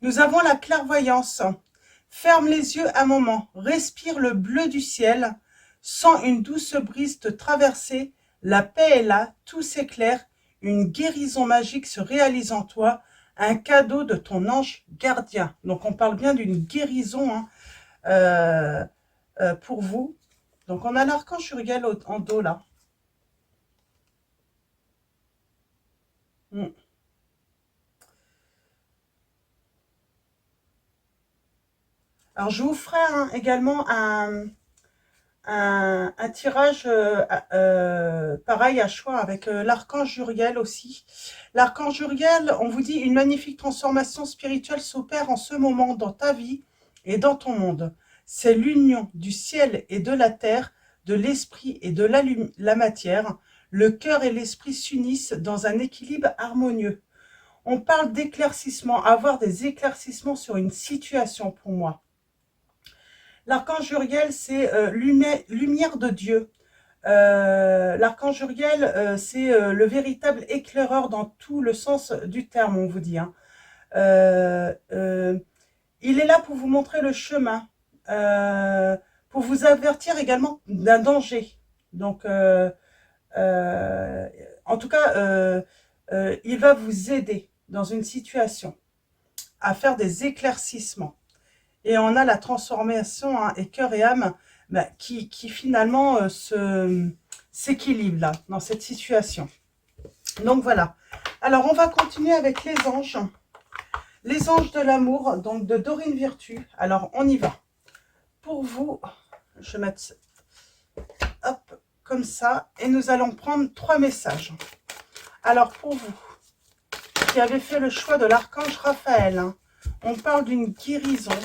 Nous avons la clairvoyance. Ferme les yeux un moment, respire le bleu du ciel, sens une douce brise te traverser, la paix est là, tout s'éclaire, une guérison magique se réalise en toi, un cadeau de ton ange gardien. Donc on parle bien d'une guérison hein, pour vous. Donc on a l'archange Uriel en dos là. Alors je vous ferai également un tirage pareil à choix avec l'archange Uriel aussi. L'archange Uriel, on vous dit une magnifique transformation spirituelle s'opère en ce moment dans ta vie et dans ton monde. C'est l'union du ciel et de la terre, de l'esprit et de la matière. Le cœur et l'esprit s'unissent dans un équilibre harmonieux. On parle d'éclaircissement, avoir des éclaircissements sur une situation pour moi. L'archange Uriel, c'est lumière de Dieu. L'archange Uriel, c'est le véritable éclaireur dans tout le sens du terme, on vous dit. Hein. Il est là pour vous montrer le chemin, pour vous avertir également d'un danger. Donc, en tout cas, il va vous aider dans une situation à faire des éclaircissements. Et on a la transformation hein, et cœur et âme qui finalement s'équilibre là, dans cette situation. Donc voilà. Alors on va continuer avec les anges. Les anges de l'amour, donc de Dorine Virtue. Alors on y va. Pour vous, je vais mettre hop, comme ça. Et nous allons prendre 3 messages. Alors pour vous, qui avez fait le choix de l'archange Raphaël, hein, on parle d'une guérison.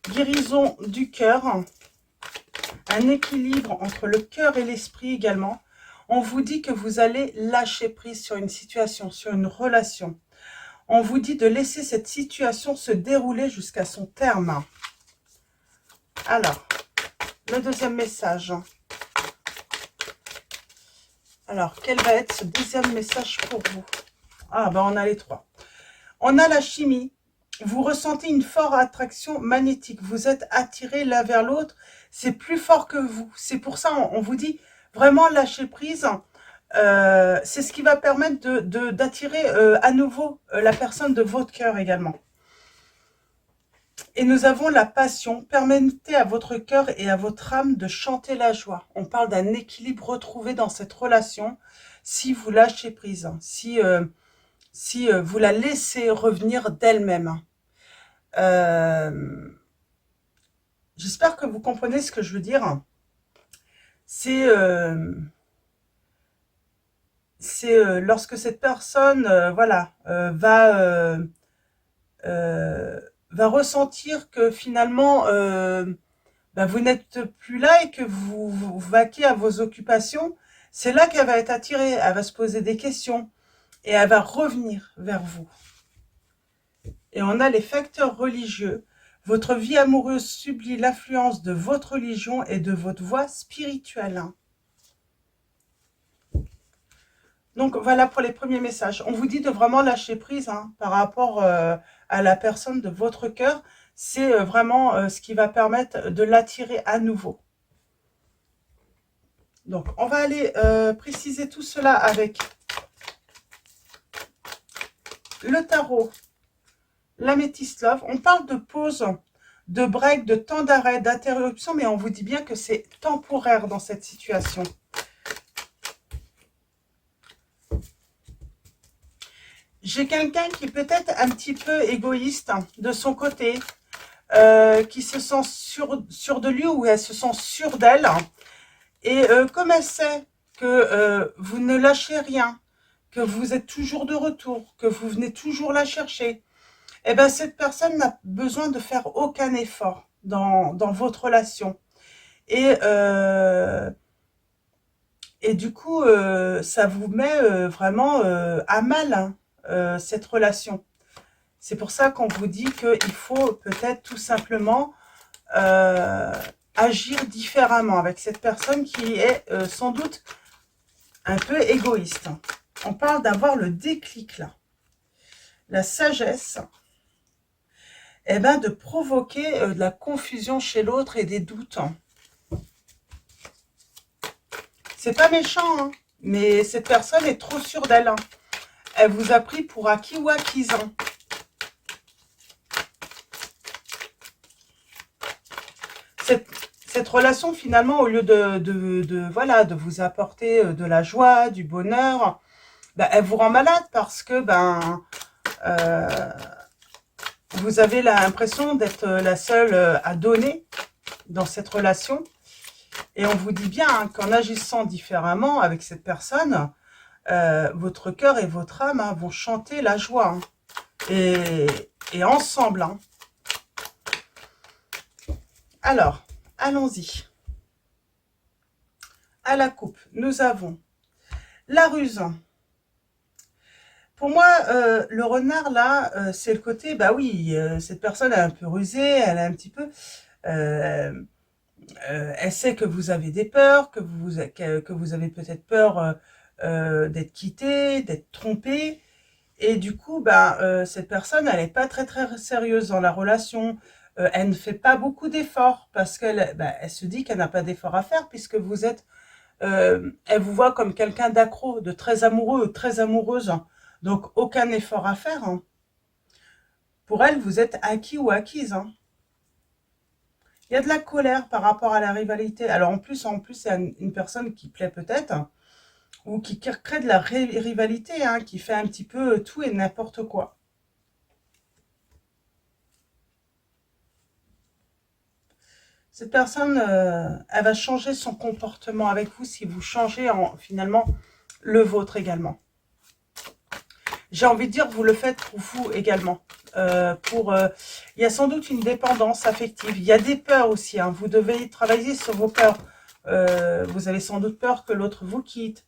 Guérison du cœur, un équilibre entre le cœur et l'esprit également. On vous dit que vous allez lâcher prise sur une situation, sur une relation. On vous dit de laisser cette situation se dérouler jusqu'à son terme. Alors, le deuxième message. Alors, quel va être ce deuxième message pour vous? Ah, ben on a les 3. On a la chimie. Vous ressentez une forte attraction magnétique. Vous êtes attirés l'un vers l'autre. C'est plus fort que vous. C'est pour ça on vous dit vraiment lâcher prise. C'est ce qui va permettre d'attirer à nouveau la personne de votre cœur également. Et nous avons la passion. Permettez à votre cœur et à votre âme de chanter la joie. On parle d'un équilibre retrouvé dans cette relation si vous lâchez prise. Si vous la laissez revenir d'elle-même. J'espère que vous comprenez ce que je veux dire. C'est lorsque cette personne voilà, va ressentir que finalement vous n'êtes plus là et que vous vaquez à vos occupations, c'est là qu'elle va être attirée, elle va se poser des questions et elle va revenir vers vous. Et on a les facteurs religieux. Votre vie amoureuse subit l'influence de votre religion et de votre voie spirituelle. Donc voilà pour les premiers messages. On vous dit de vraiment lâcher prise hein, par rapport à la personne de votre cœur. C'est vraiment ce qui va permettre de l'attirer à nouveau. Donc on va aller préciser tout cela avec le tarot, l'améthyste love, on parle de pause, de break, de temps d'arrêt, d'interruption, mais on vous dit bien que c'est temporaire dans cette situation. J'ai quelqu'un qui est peut-être un petit peu égoïste de son côté, qui se sent sûre de lui ou elle se sent sûre d'elle. Et comme elle sait que vous ne lâchez rien, que vous êtes toujours de retour, que vous venez toujours la chercher, eh ben cette personne n'a besoin de faire aucun effort dans votre relation. Et du coup, ça vous met vraiment à mal, hein, cette relation. C'est pour ça qu'on vous dit qu'il faut peut-être tout simplement agir différemment avec cette personne qui est sans doute un peu égoïste. On parle d'avoir le déclic là. La sagesse, eh ben, de provoquer de la confusion chez l'autre et des doutes. C'est pas méchant, hein, mais cette personne est trop sûre d'elle. Hein. Elle vous a pris pour acquis ou acquise. Hein. Cette relation, finalement, au lieu voilà, de vous apporter de la joie, du bonheur, ben, elle vous rend malade parce que vous avez l'impression d'être la seule à donner dans cette relation. Et on vous dit bien hein, qu'en agissant différemment avec cette personne, votre cœur et votre âme hein, vont chanter la joie. Hein, et ensemble. Hein. Alors, allons-y. À la coupe, nous avons la ruse. Pour moi, le renard, là, c'est le côté, bah oui, cette personne est un peu rusée, elle est un petit peu... elle sait que vous avez des peurs, que vous avez peut-être peur d'être quitté, d'être trompé. Et du coup, cette personne, elle n'est pas très très sérieuse dans la relation. Elle ne fait pas beaucoup d'efforts parce qu'elle elle se dit qu'elle n'a pas d'efforts à faire puisque vous êtes... elle vous voit comme quelqu'un d'accro, de très amoureux, très amoureuse. Donc, aucun effort à faire. Hein. Pour elle, vous êtes acquis ou acquise. Hein. Il y a de la colère par rapport à la rivalité. Alors, en plus, c'est une personne qui plaît peut-être, hein, ou qui crée de la rivalité, hein, qui fait un petit peu tout et n'importe quoi. Cette personne, elle va changer son comportement avec vous si vous changez finalement le vôtre également. J'ai envie de dire, vous le faites pour vous également. Il y a sans doute une dépendance affective. Il y a des peurs aussi. Hein. Vous devez travailler sur vos peurs. Vous avez sans doute peur que l'autre vous quitte,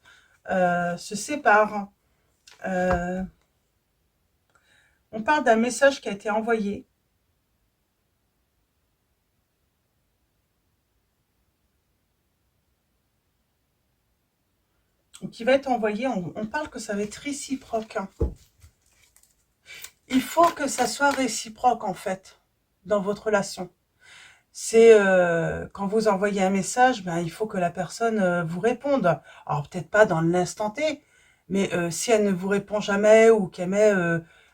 se sépare. On parle d'un message qui a été envoyé. Qui va être envoyé. On parle que ça va être réciproque. Hein. Il faut que ça soit réciproque, en fait, dans votre relation. C'est quand vous envoyez un message, il faut que la personne vous réponde. Alors, peut-être pas dans l'instant T, mais si elle ne vous répond jamais ou qu'elle met,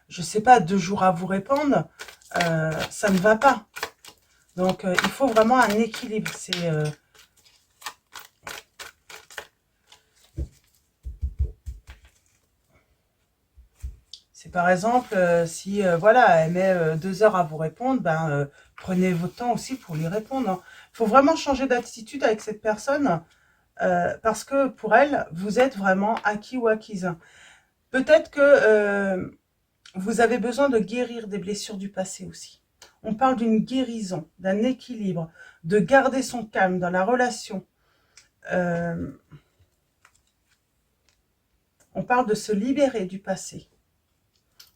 je sais pas, 2 jours à vous répondre, ça ne va pas. Donc, il faut vraiment un équilibre. C'est par exemple, si voilà, elle met 2 heures à vous répondre, prenez votre temps aussi pour lui répondre. Hein. Il faut vraiment changer d'attitude avec cette personne parce que pour elle, vous êtes vraiment acquis ou acquise. Peut-être que vous avez besoin de guérir des blessures du passé aussi. On parle d'une guérison, d'un équilibre, de garder son calme dans la relation. On parle de se libérer du passé.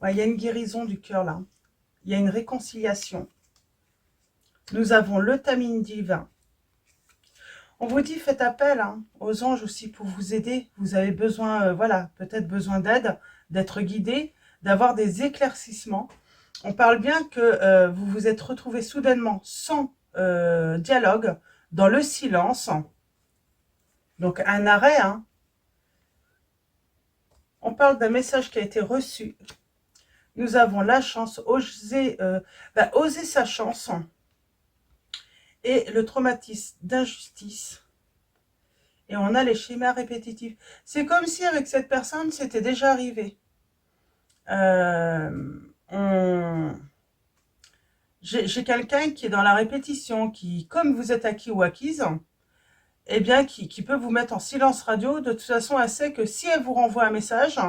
Ouais, il y a une guérison du cœur là. Il y a une réconciliation. Nous avons le tamine divin. On vous dit, faites appel hein, aux anges aussi pour vous aider. Vous avez besoin, voilà, peut-être besoin d'aide, d'être guidé, d'avoir des éclaircissements. On parle bien que vous vous êtes retrouvé soudainement sans dialogue, dans le silence. Donc un arrêt. Hein. On parle d'un message qui a été reçu. Nous avons la chance, oser sa chance et le traumatisme d'injustice. Et on a les schémas répétitifs. C'est comme si avec cette personne, c'était déjà arrivé. J'ai quelqu'un qui est dans la répétition, qui, comme vous êtes acquis ou acquise, eh bien, qui peut vous mettre en silence radio. De toute façon, elle sait que si elle vous renvoie un message,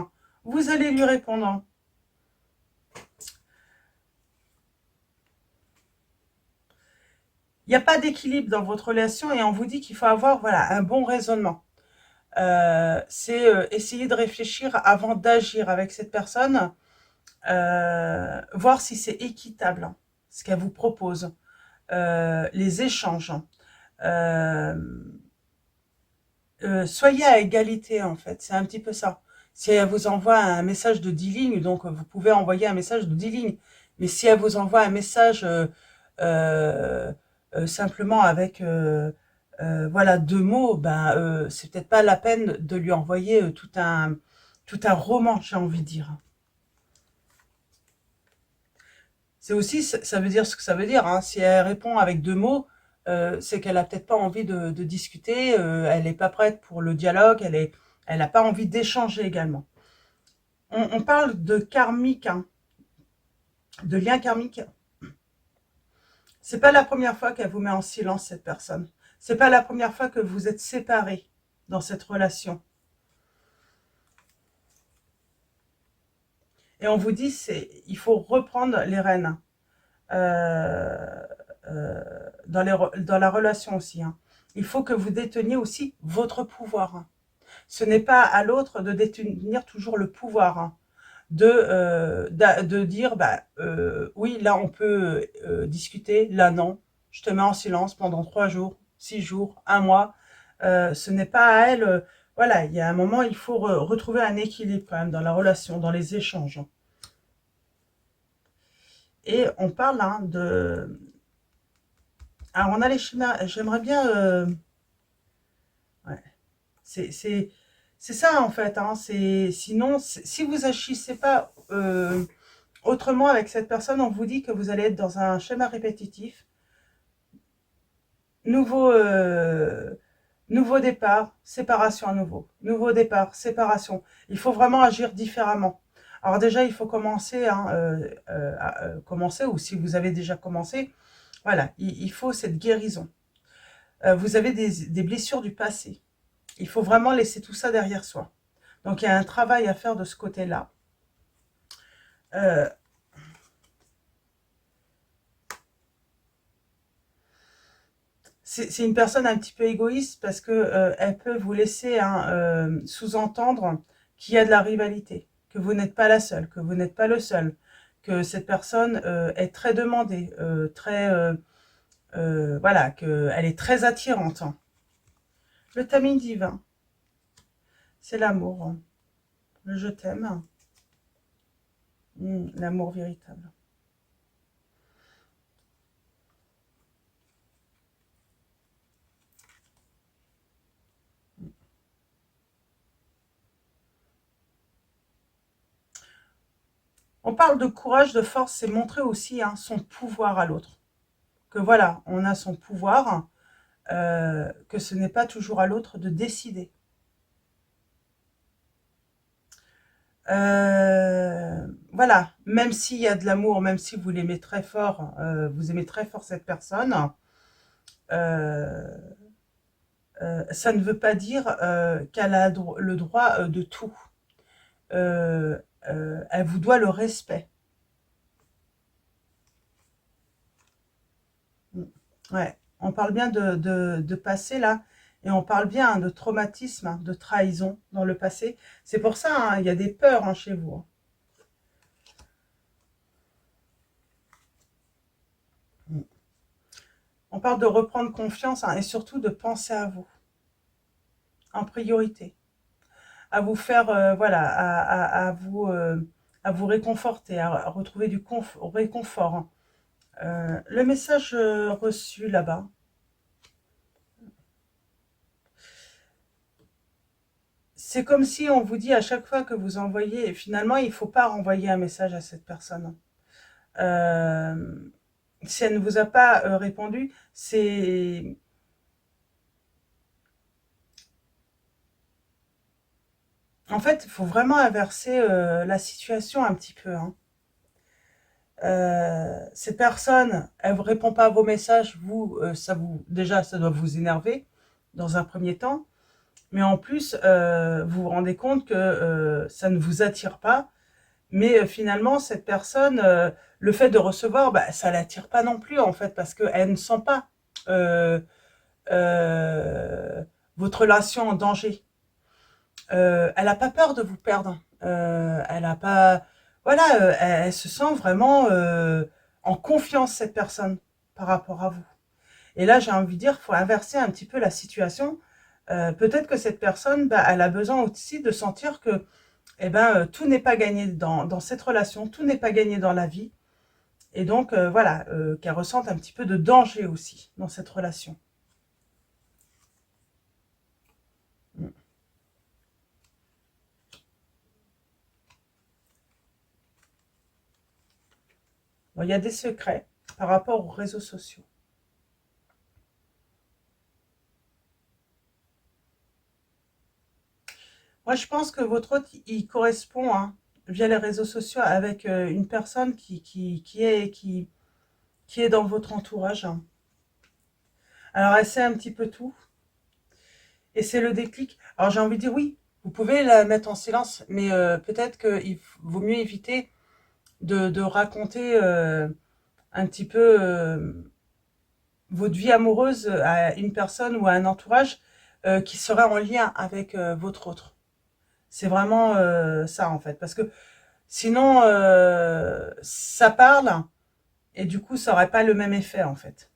vous allez lui répondre. Il n'y a pas d'équilibre dans votre relation et on vous dit qu'il faut avoir voilà, un bon raisonnement. C'est essayer de réfléchir avant d'agir avec cette personne, voir si c'est équitable, hein, ce qu'elle vous propose, les échanges. Euh, soyez à égalité en fait, c'est un petit peu ça. Si elle vous envoie un message de 10 lignes, donc vous pouvez envoyer un message de 10 lignes, mais si elle vous envoie un message euh, simplement avec voilà 2 mots, ben c'est peut-être pas la peine de lui envoyer tout un roman, j'ai envie de dire. C'est aussi, ça veut dire ce que ça veut dire, hein. Si elle répond avec 2 mots, c'est qu'elle a peut-être pas envie de discuter, elle n'est pas prête pour le dialogue, elle n'a pas envie d'échanger également. On parle de karmique, hein, de lien karmique. C'est pas la première fois qu'elle vous met en silence, cette personne. C'est pas la première fois que vous êtes séparés dans cette relation. Et on vous dit, il faut reprendre les rênes. Euh, dans la relation aussi, hein. Il faut que vous déteniez aussi votre pouvoir, hein. Ce n'est pas à l'autre de détenir toujours le pouvoir, hein, de dire, bah, oui, là on peut discuter, là non, je te mets en silence pendant 3 jours, 6 jours, un mois. Ce n'est pas à elle. Voilà, il y a un moment, il faut retrouver un équilibre quand même dans la relation, dans les échanges, hein. Et on parle hein, de... Alors on a les schémas, j'aimerais bien... ouais. C'est ça en fait, hein. Sinon, si vous agissez pas autrement avec cette personne, on vous dit que vous allez être dans un schéma répétitif. Nouveau, nouveau départ, séparation à nouveau. Nouveau départ, séparation. Il faut vraiment agir différemment. Alors déjà, il faut commencer, hein, commencer, ou si vous avez déjà commencé, voilà, il faut cette guérison. Vous avez des blessures du passé. Il faut vraiment laisser tout ça derrière soi. Donc, il y a un travail à faire de ce côté-là. Euh, c'est une personne un petit peu égoïste parce que elle peut vous laisser hein, sous-entendre qu'il y a de la rivalité, que vous n'êtes pas la seule, que vous n'êtes pas le seul, que cette personne est très demandée, très voilà, qu'elle est très attirante, hein. Le tamis divin, c'est l'amour, hein. Le je t'aime, l'amour véritable. On parle de courage, de force, c'est montrer aussi hein, son pouvoir à l'autre. Que voilà, on a son pouvoir, que ce n'est pas toujours à l'autre de décider. Voilà, même s'il y a de l'amour, même si vous l'aimez très fort, vous aimez très fort cette personne, euh, ça ne veut pas dire qu'elle a le droit de tout. Euh, elle vous doit le respect. Ouais, on parle bien de passé là, et on parle bien hein, de traumatisme, hein, de trahison dans le passé. C'est pour ça, hein, il y a des peurs hein, chez vous, hein. On parle de reprendre confiance hein, et surtout de penser à vous, en priorité. À vous faire, voilà, à vous réconforter, à retrouver du réconfort, hein. Le message reçu là-bas, c'est comme si on vous dit à chaque fois que vous envoyez, et finalement, il ne faut pas renvoyer un message à cette personne. Euh, Si elle ne vous a pas répondu, c'est... En fait, il faut vraiment inverser la situation un petit peu, hein. Ces personnes, elles ne répondent pas à vos messages, vous, déjà, ça doit vous énerver dans un premier temps. Mais en plus, vous vous rendez compte que ça ne vous attire pas. Mais finalement, cette personne, le fait de recevoir, bah, ça l'attire pas non plus, en fait, parce qu'elle ne sent pas euh, euh, votre relation en danger. Elle n'a pas peur de vous perdre. Elle a pas... Voilà, elle se sent vraiment en confiance, cette personne, par rapport à vous. Et là, j'ai envie de dire, il faut inverser un petit peu la situation. Peut-être que cette personne, bah, elle a besoin aussi de sentir que eh ben, tout n'est pas gagné dans cette relation, tout n'est pas gagné dans la vie. Et donc, voilà, qu'elle ressente un petit peu de danger aussi dans cette relation. Mm. Bon, il y a des secrets par rapport aux réseaux sociaux. Moi, je pense que votre hôte, il correspond, hein, via les réseaux sociaux avec une personne qui est dans votre entourage, hein. Alors, elle sait un petit peu tout. Et c'est le déclic. Alors, j'ai envie de dire oui, vous pouvez la mettre en silence, mais peut-être qu'il vaut mieux éviter de raconter un petit peu votre vie amoureuse à une personne ou à un entourage qui serait en lien avec votre autre. C'est vraiment ça, en fait. Parce que sinon, ça parle et du coup, ça n'aurait pas le même effet, en fait.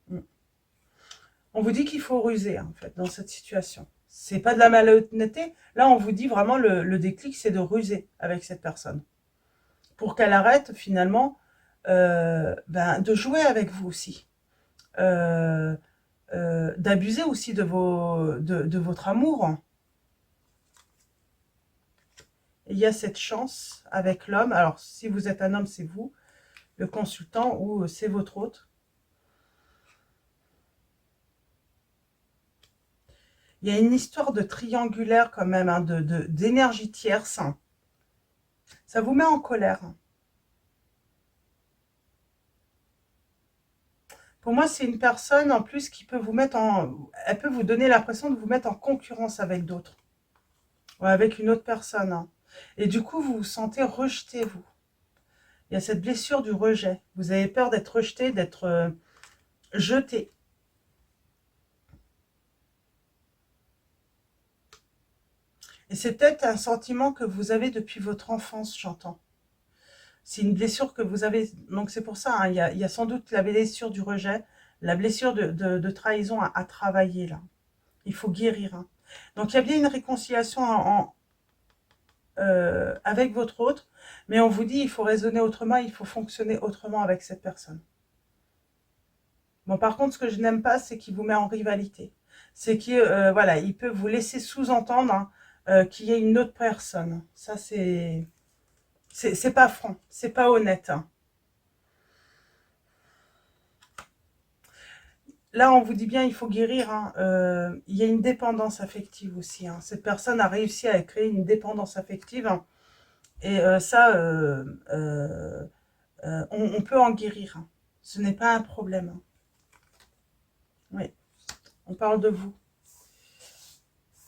Mm. On vous dit qu'il faut ruser, en fait, dans cette situation. C'est pas de la malhonnêteté. Là, on vous dit vraiment le déclic, c'est de ruser avec cette personne. Pour qu'elle arrête, finalement, ben, de jouer avec vous aussi. Euh, D'abuser aussi de votre amour. Et il y a cette chance avec l'homme. Alors, si vous êtes un homme, c'est vous, le consultant, ou c'est votre hôte. Il y a une histoire de triangulaire quand même, hein, d'énergie tierce. Ça vous met en colère. Pour moi, c'est une personne en plus qui peut vous mettre en... Elle peut vous donner l'impression de vous mettre en concurrence avec d'autres. Ou avec une autre personne, hein. Et du coup, vous vous sentez rejeté, vous. Il y a cette blessure du rejet. Vous avez peur d'être rejeté, d'être jeté. Et c'est peut-être un sentiment que vous avez depuis votre enfance, j'entends. C'est une blessure que vous avez. Donc c'est pour ça, hein, il y a sans doute la blessure du rejet, la blessure de trahison à travailler là. Il faut guérir, hein. Donc il y a bien une réconciliation avec votre autre, mais on vous dit il faut raisonner autrement, il faut fonctionner autrement avec cette personne. Bon, par contre, ce que je n'aime pas, c'est qu'il vous met en rivalité. C'est qu'il voilà, il peut vous laisser sous-entendre, hein, qu'il y ait une autre personne. Ça, c'est pas franc, c'est pas honnête, hein. Là, on vous dit bien, il faut guérir, hein. Il y a une dépendance affective aussi, hein. Cette personne a réussi à créer une dépendance affective, hein. Et ça, on peut en guérir, hein. Ce n'est pas un problème, hein. Oui, on parle de vous.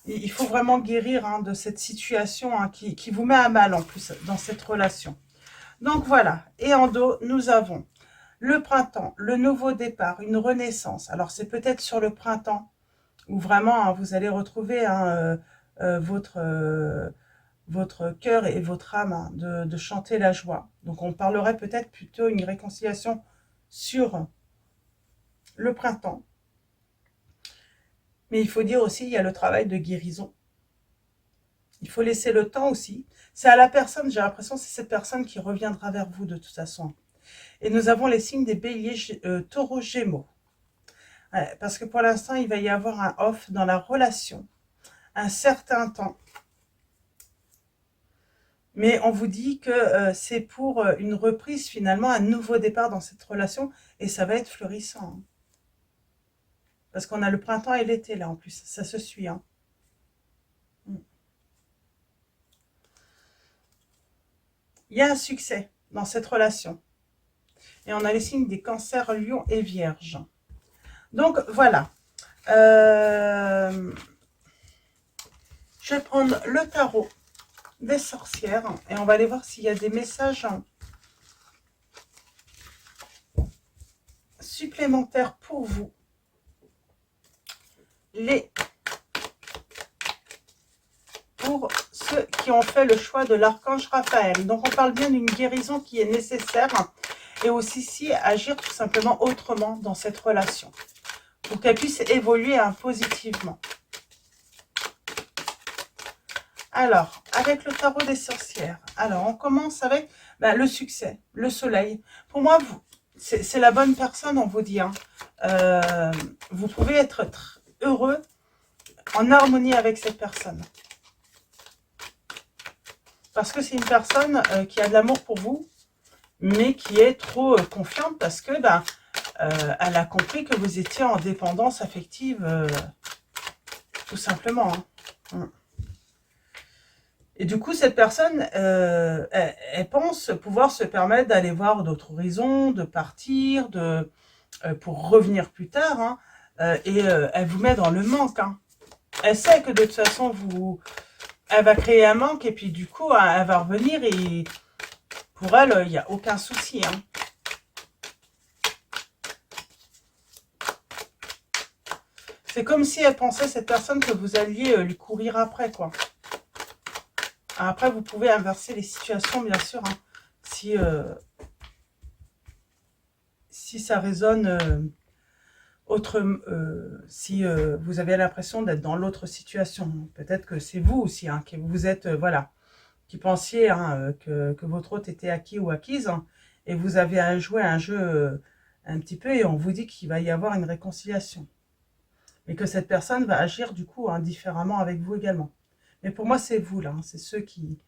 Il faut vraiment guérir, hein, de cette situation, hein, qui vous met à mal en plus dans cette relation. Donc voilà, et en dos, nous avons le printemps, le nouveau départ, une renaissance. Alors c'est peut-être sur le printemps où vraiment, hein, vous allez retrouver, hein, votre cœur et votre âme, hein, de chanter la joie. Donc on parlerait peut-être plutôt une réconciliation sur le printemps. Mais il faut dire aussi, il y a le travail de guérison. Il faut laisser le temps aussi. C'est à la personne, j'ai l'impression que c'est cette personne qui reviendra vers vous de toute façon. Et nous avons les signes des béliers, taureaux, gémeaux. Ouais, parce que pour l'instant, il va y avoir un off dans la relation, un certain temps. Mais on vous dit que c'est pour une reprise, finalement, un nouveau départ dans cette relation, et ça va être florissant. Hein. Parce qu'on a le printemps et l'été, là, en plus. Ça se suit. Hein. Il y a un succès dans cette relation. Et on a les signes des cancers, lions et vierges. Donc, voilà. Je vais prendre le tarot des sorcières et on va aller voir s'il y a des messages supplémentaires pour vous. Pour ceux qui ont fait le choix de l'archange Raphaël. Donc, on parle bien d'une guérison qui est nécessaire et aussi si agir tout simplement autrement dans cette relation pour qu'elle puisse évoluer positivement. Alors, avec le tarot des sorcières, alors on commence avec le succès, le soleil. Pour moi, c'est la bonne personne, on vous dit. Hein. Vous pouvez être heureux, en harmonie avec cette personne. Parce que c'est une personne qui a de l'amour pour vous, mais qui est trop confiante parce que elle a compris que vous étiez en dépendance affective, tout simplement. Hein. Et du coup, cette personne, elle pense pouvoir se permettre d'aller voir d'autres horizons, de partir, pour revenir plus tard. Hein, et elle vous met dans le manque. Hein. Elle sait que de toute façon, elle va créer un manque et puis du coup, elle va revenir et pour elle, il n'y a aucun souci. Hein. C'est comme si elle pensait, cette personne, que vous alliez lui courir après, quoi. Après, vous pouvez inverser les situations, bien sûr, hein, si ça résonne si vous avez l'impression d'être dans l'autre situation. Peut-être que c'est vous aussi, hein, que vous êtes, voilà, qui pensiez hein, que votre hôte était acquis ou acquise, hein, et vous avez joué un jeu un petit peu, et on vous dit qu'il va y avoir une réconciliation. Et que cette personne va agir, du coup, hein, différemment avec vous également. Mais pour moi, c'est vous, là. Hein, c'est ceux qui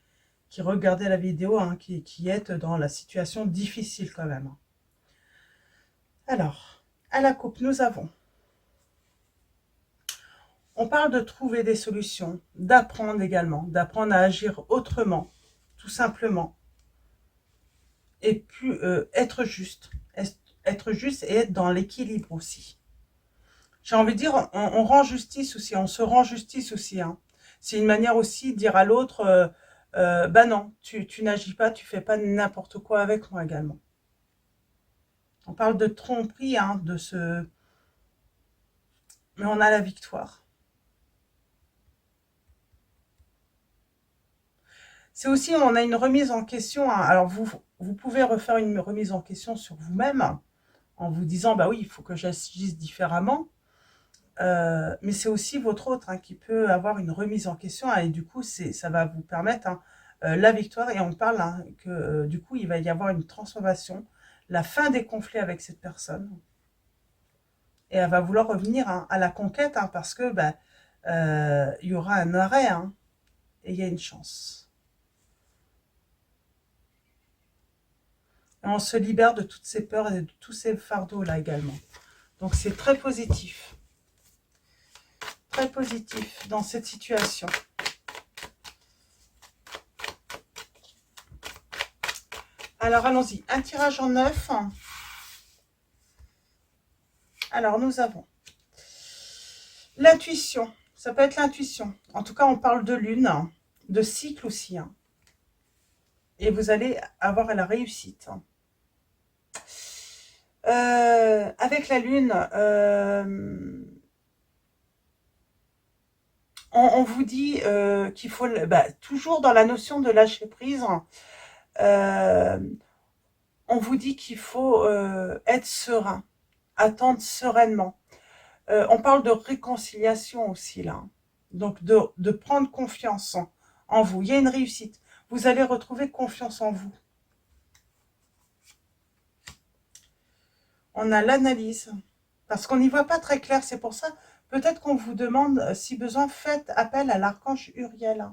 regardaient la vidéo, hein, qui êtes dans la situation difficile quand même. Alors, à la coupe, nous avons... On parle de trouver des solutions, d'apprendre également, d'apprendre à agir autrement, tout simplement. Et plus être juste et être dans l'équilibre aussi. J'ai envie de dire, on rend justice aussi, on se rend justice aussi. Hein. C'est une manière aussi de dire à l'autre, bah non, tu n'agis pas, tu fais pas n'importe quoi avec moi également. On parle de tromperie, hein, mais on a la victoire. C'est aussi, on a une remise en question. Hein. Alors, vous pouvez refaire une remise en question sur vous-même en vous disant, bah oui, il faut que j'agisse différemment. Mais c'est aussi votre autre hein, qui peut avoir une remise en question. Hein, et du coup, ça va vous permettre hein, la victoire. Et on parle hein, que du coup, il va y avoir une transformation, la fin des conflits avec cette personne. Et elle va vouloir revenir hein, à la conquête hein, parce que il y aura un arrêt hein, et il y a une chance. Et on se libère de toutes ces peurs et de tous ces fardeaux-là également. Donc, c'est très positif. Très positif dans cette situation. Alors, allons-y. Un tirage en 9. Alors, nous avons l'intuition. Ça peut être l'intuition. En tout cas, on parle de lune, de cycle aussi. Hein. Et vous allez avoir la réussite. Avec la lune, on vous dit qu'il faut, toujours dans la notion de lâcher prise, on vous dit qu'il faut être serein, attendre sereinement. On parle de réconciliation aussi là, donc de prendre confiance en vous. Il y a une réussite. Vous allez retrouver confiance en vous. On a l'analyse, parce qu'on n'y voit pas très clair. C'est pour ça, peut-être qu'on vous demande, si besoin, faites appel à l'archange Uriel.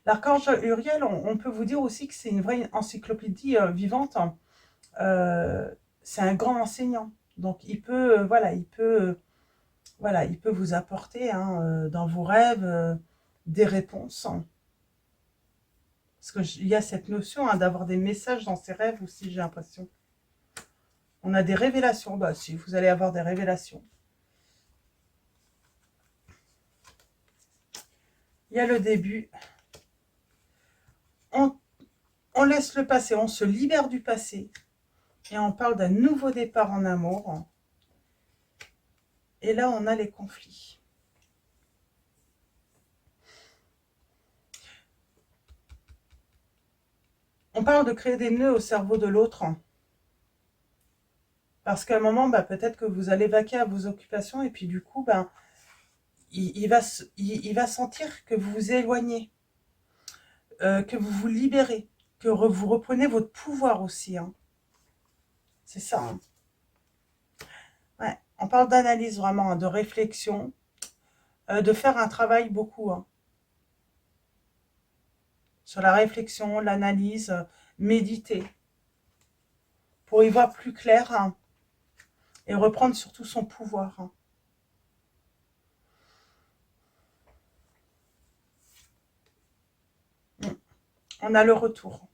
L'archange Uriel, on peut vous dire aussi que c'est une vraie encyclopédie vivante. C'est un grand enseignant. Donc, il peut, voilà, il peut vous apporter dans vos rêves des réponses. Parce qu'il y a cette notion d'avoir des messages dans ses rêves aussi, j'ai l'impression. On a des révélations. Bah si, vous allez avoir des révélations. Il y a le début. On laisse le passé, on se libère du passé. Et on parle d'un nouveau départ en amour. Et là, on a les conflits. On parle de créer des nœuds au cerveau de l'autre. Parce qu'à un moment, peut-être que vous allez vaquer à vos occupations et puis du coup, il va sentir que vous vous éloignez, que vous vous libérez, que vous reprenez votre pouvoir aussi. C'est ça. Ouais. On parle d'analyse vraiment, de réflexion, de faire un travail beaucoup sur la réflexion, l'analyse, méditer, pour y voir plus clair et reprendre surtout son pouvoir. On a le retour.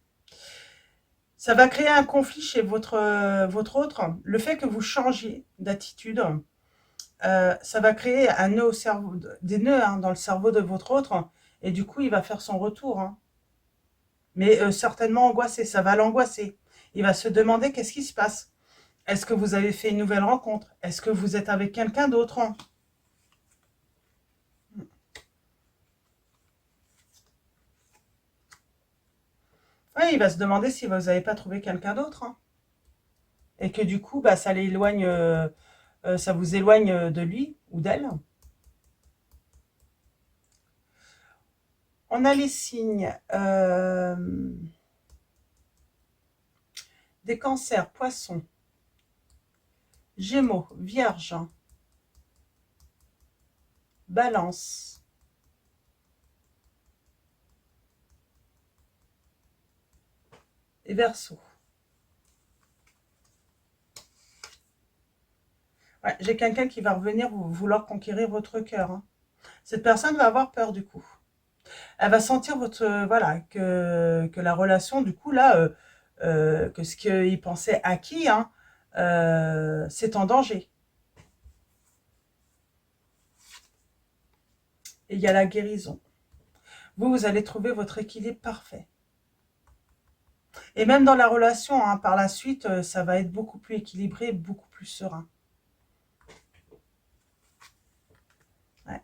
Ça va créer un conflit chez votre autre. Le fait que vous changiez d'attitude, ça va créer un nœud au cerveau, des nœuds dans le cerveau de votre autre. Et du coup, il va faire son retour. Mais certainement angoissé, ça va l'angoisser. Il va se demander qu'est-ce qui se passe. Est-ce que vous avez fait une nouvelle rencontre? Est-ce que vous êtes avec quelqu'un d'autre? Oui, il va se demander si vous n'avez pas trouvé quelqu'un d'autre. Et que du coup, ça l'éloigne, ça vous éloigne de lui ou d'elle. On a les signes des cancers, poissons, gémeaux, vierge, balance, et verseau. Ouais, j'ai quelqu'un qui va revenir vouloir conquérir votre cœur. Cette personne va avoir peur du coup. Elle va sentir voilà, que la relation, du coup, là, que ce qu'il pensait acquis, c'est en danger. Et il y a la guérison. Vous allez trouver votre équilibre parfait. Et même dans la relation, par la suite, ça va être beaucoup plus équilibré, beaucoup plus serein. Ouais.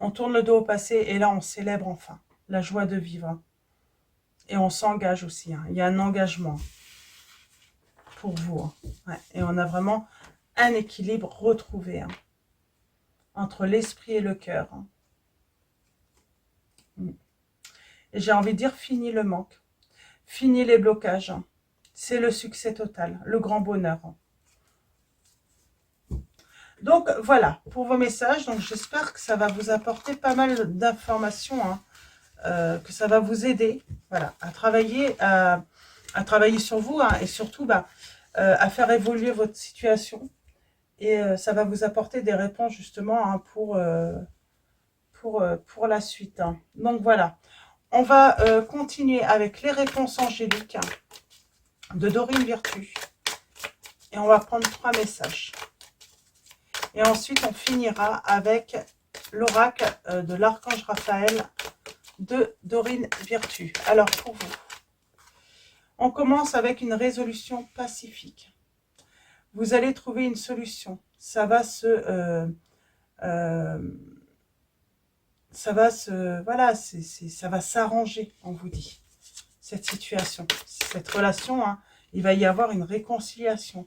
On tourne le dos au passé et là, on célèbre enfin la joie de vivre. Et on s'engage aussi. Il y a un engagement pour vous. Ouais. Et on a vraiment un équilibre retrouvé entre l'esprit et le cœur. Et j'ai envie de dire, fini le manque. Fini les blocages. C'est le succès total, le grand bonheur. Donc voilà, pour vos messages. Donc j'espère que ça va vous apporter pas mal d'informations, que ça va vous aider, voilà, à travailler sur vous, et surtout à faire évoluer votre situation. Et ça va vous apporter des réponses justement pour la suite. Donc voilà, on va continuer avec les réponses angéliques de Dorine Virtue. Et on va prendre 3 messages. Et ensuite, on finira avec l'oracle de l'archange Raphaël de Dorine Virtue. Alors, pour vous, on commence avec une résolution pacifique. Vous allez trouver une solution. Ça va voilà, ça va s'arranger, on vous dit, cette situation, cette relation, il va y avoir une réconciliation.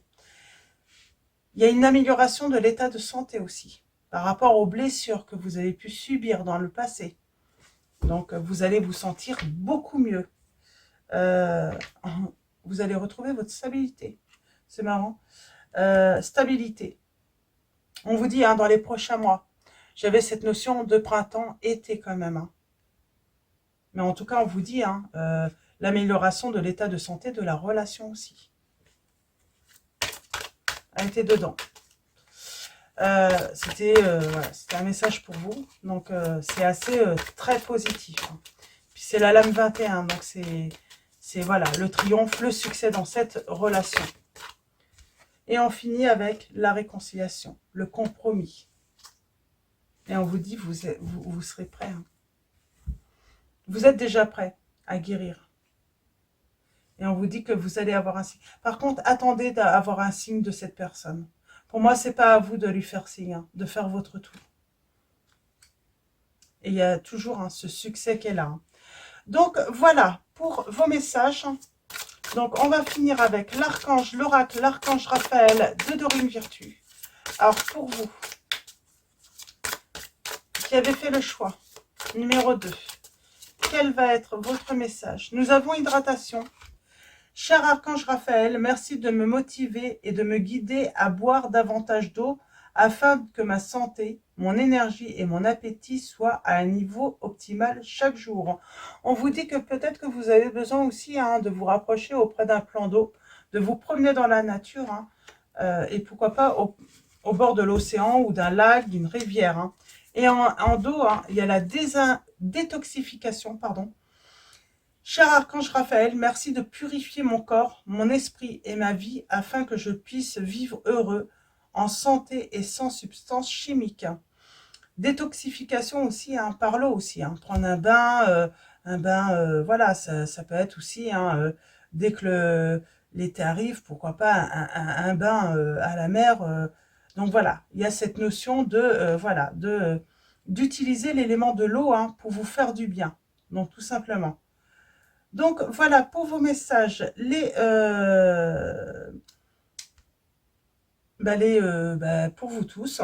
Il y a une amélioration de l'état de santé aussi, par rapport aux blessures que vous avez pu subir dans le passé. Donc, vous allez vous sentir beaucoup mieux. Euh, vous allez retrouver votre stabilité. C'est marrant. Stabilité. On vous dit, hein, dans les prochains mois. J'avais cette notion de printemps-été quand même. Hein. Mais en tout cas, on vous dit, hein, l'amélioration de l'état de santé de la relation aussi. Elle était dedans. C'était voilà, un message pour vous. Donc, c'est assez très positif. Hein. Puis c'est la lame 21. Donc, c'est voilà, le triomphe, le succès dans cette relation. Et on finit avec la réconciliation, le compromis. Et on vous dit, vous serez prêt. Hein. Vous êtes déjà prêt à guérir. Et on vous dit que vous allez avoir un signe. Par contre, attendez d'avoir un signe de cette personne. Pour moi, c'est pas à vous de lui faire signe, hein, de faire votre tour. Et il y a toujours hein, ce succès qu'elle a. Hein. Donc, voilà pour vos messages. Donc, on va finir avec l'archange, l'oracle, l'archange Raphaël de Dorine Virtue. Alors, pour vous, qui avez fait le choix, numéro 2, quel va être votre message? Nous avons hydratation. Cher archange Raphaël, merci de me motiver et de me guider à boire davantage d'eau afin que ma santé, mon énergie et mon appétit soient à un niveau optimal chaque jour. On vous dit que peut-être que vous avez besoin aussi hein, de vous rapprocher auprès d'un plan d'eau, de vous promener dans la nature hein, et pourquoi pas au bord de l'océan ou d'un lac, d'une rivière. Hein. Et en dos, hein, il y a la détoxification, pardon. Cher archange Raphaël, merci de purifier mon corps, mon esprit et ma vie afin que je puisse vivre heureux, en santé et sans substances chimiques. Détoxification aussi, hein, par l'eau aussi. Hein, prendre un bain, voilà, ça peut être aussi, hein, dès que l'été arrive, pourquoi pas un bain à la mer. Donc voilà, il y a cette notion de, voilà, d'utiliser l'élément de l'eau hein, pour vous faire du bien. Donc tout simplement. Donc, voilà, pour vos messages, pour vous tous.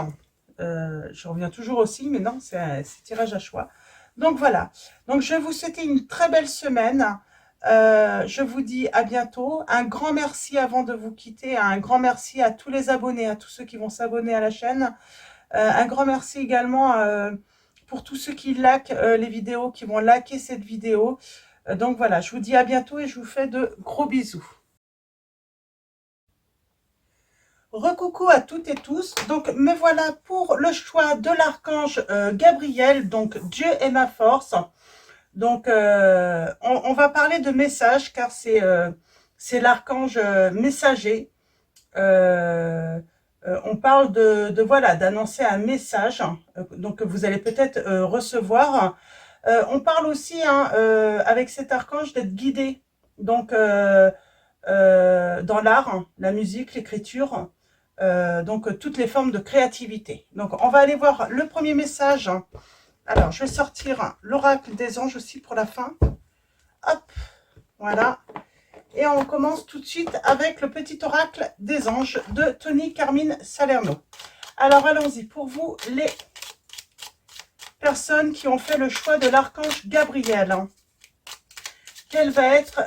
Je reviens toujours aussi, mais non, c'est tirage à choix. Donc, voilà. Donc, je vais vous souhaiter une très belle semaine. Je vous dis à bientôt. Un grand merci avant de vous quitter. Un grand merci à tous les abonnés, à tous ceux qui vont s'abonner à la chaîne. Un grand merci également pour tous ceux qui likent les vidéos, qui vont liker cette vidéo. Donc voilà, je vous dis à bientôt et je vous fais de gros bisous. Recoucou à toutes et tous. Donc me voilà pour le choix de l'archange Gabriel, donc Dieu est ma force. Donc on va parler de message car c'est l'archange messager. On parle voilà d'annoncer un message donc que vous allez peut-être recevoir. On parle aussi hein, avec cet archange d'être guidé donc dans l'art, hein, la musique, l'écriture, donc toutes les formes de créativité. Donc on va aller voir le premier message. Alors je vais sortir l'oracle des anges aussi pour la fin. Hop, voilà. Et on commence tout de suite avec le petit oracle des anges de Tony Carmine Salerno. Alors allons-y, pour vous les personnes qui ont fait le choix de l'archange Gabriel. Quel va être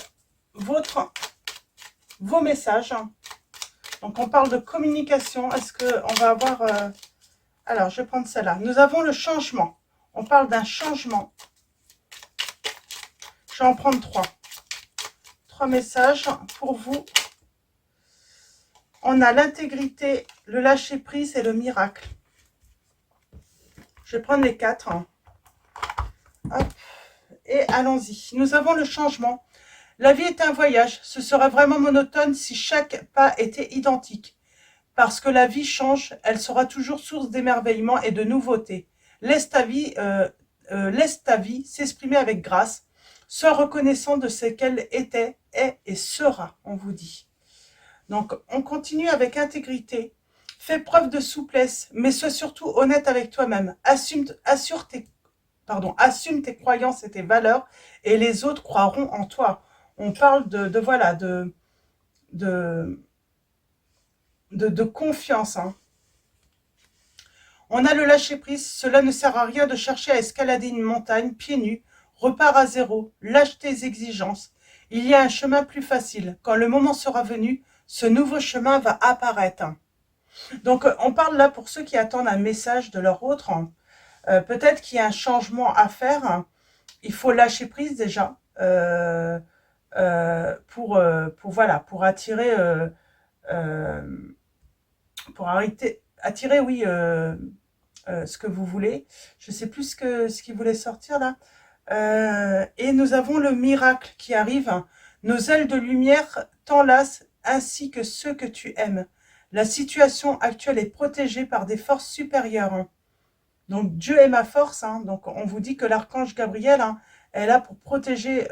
vos messages? Donc on parle de communication. Est-ce qu'on va avoir... Alors je vais prendre celle-là. Nous avons le changement. On parle d'un changement. Je vais en prendre 3. 3 messages pour vous. On a l'intégrité, le lâcher-prise et le miracle. Je vais prendre les 4. Hop. Et allons-y. Nous avons le changement. La vie est un voyage. Ce serait vraiment monotone si chaque pas était identique. Parce que la vie change, elle sera toujours source d'émerveillement et de nouveautés. Laisse ta vie s'exprimer avec grâce. Sois reconnaissant de ce qu'elle était, est et sera, on vous dit. Donc, on continue avec intégrité. Fais preuve de souplesse, mais sois surtout honnête avec toi-même. Assume tes croyances et tes valeurs, et les autres croiront en toi. On parle de confiance. Hein. On a le lâcher-prise. Cela ne sert à rien de chercher à escalader une montagne pieds nus repars à zéro, lâche tes exigences. Il y a un chemin plus facile. Quand le moment sera venu, ce nouveau chemin va apparaître. Donc, on parle là pour ceux qui attendent un message de leur autre. Peut-être qu'il y a un changement à faire. Il faut lâcher prise déjà voilà, euh, pour attirer, oui, ce que vous voulez. Je sais plus ce qui voulait sortir là. Et nous avons le miracle qui arrive. Nos ailes de lumière t'enlacent ainsi que ceux que tu aimes. La situation actuelle est protégée par des forces supérieures. Donc Dieu est ma force. Donc on vous dit que l'archange Gabriel est là pour protéger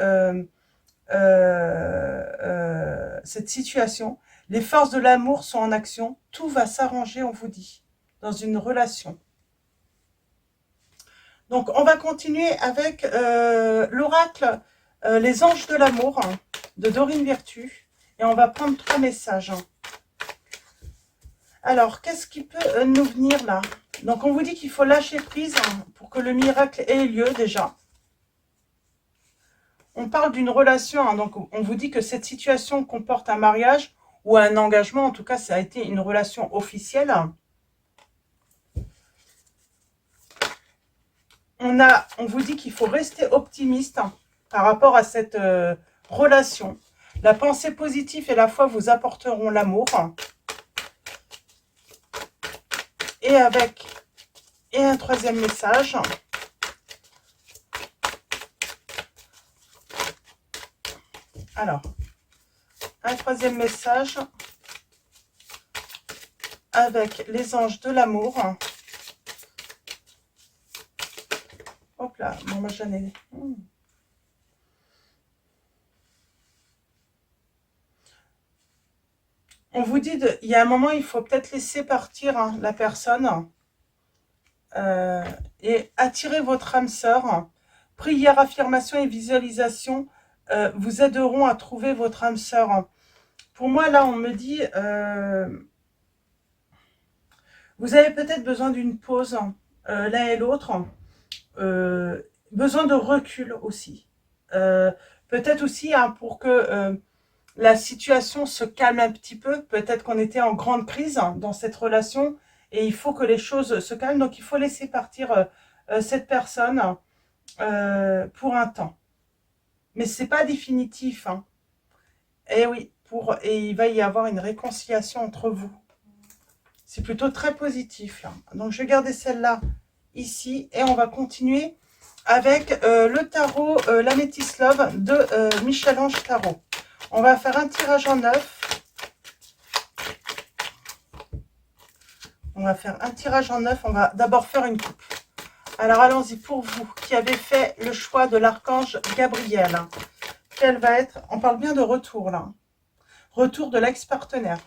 cette situation. Les forces de l'amour sont en action. Tout va s'arranger, on vous dit, dans une relation. Donc, on va continuer avec l'oracle Les anges de l'amour de Dorine Virtue. Et on va prendre 3 messages. Alors, qu'est-ce qui peut nous venir là? Donc, on vous dit qu'il faut lâcher prise pour que le miracle ait lieu déjà. On parle d'une relation. Donc, on vous dit que cette situation comporte un mariage ou un engagement. En tout cas, ça a été une relation officielle. On vous dit qu'il faut rester optimiste par rapport à cette relation. La pensée positive et la foi vous apporteront l'amour. Et un 3e message. Alors, un 3e message avec les anges de l'amour. Hop là, bon, moi j'en ai. On vous dit, il y a un moment, il faut peut-être laisser partir la personne et attirer votre âme sœur. Prière, affirmation et visualisation vous aideront à trouver votre âme sœur. Pour moi, là, on me dit, vous avez peut-être besoin d'une pause, l'un et l'autre. Besoin de recul aussi. Peut-être aussi pour que la situation se calme un petit peu. Peut-être qu'on était en grande crise dans cette relation et il faut que les choses se calment. Donc, il faut laisser partir cette personne pour un temps. Mais ce n'est pas définitif. Et oui, et il va y avoir une réconciliation entre vous. C'est plutôt très positif. Là. Donc, je vais garder celle-là ici et on va continuer avec le tarot l'Améthyste Love de Michel-Ange Tarot. On va faire un tirage en 9. On va faire un tirage en 9. On va d'abord faire une coupe. Alors, allons-y pour vous qui avez fait le choix de l'archange Gabriel. Quelle va être... On parle bien de retour, là. Retour de l'ex-partenaire.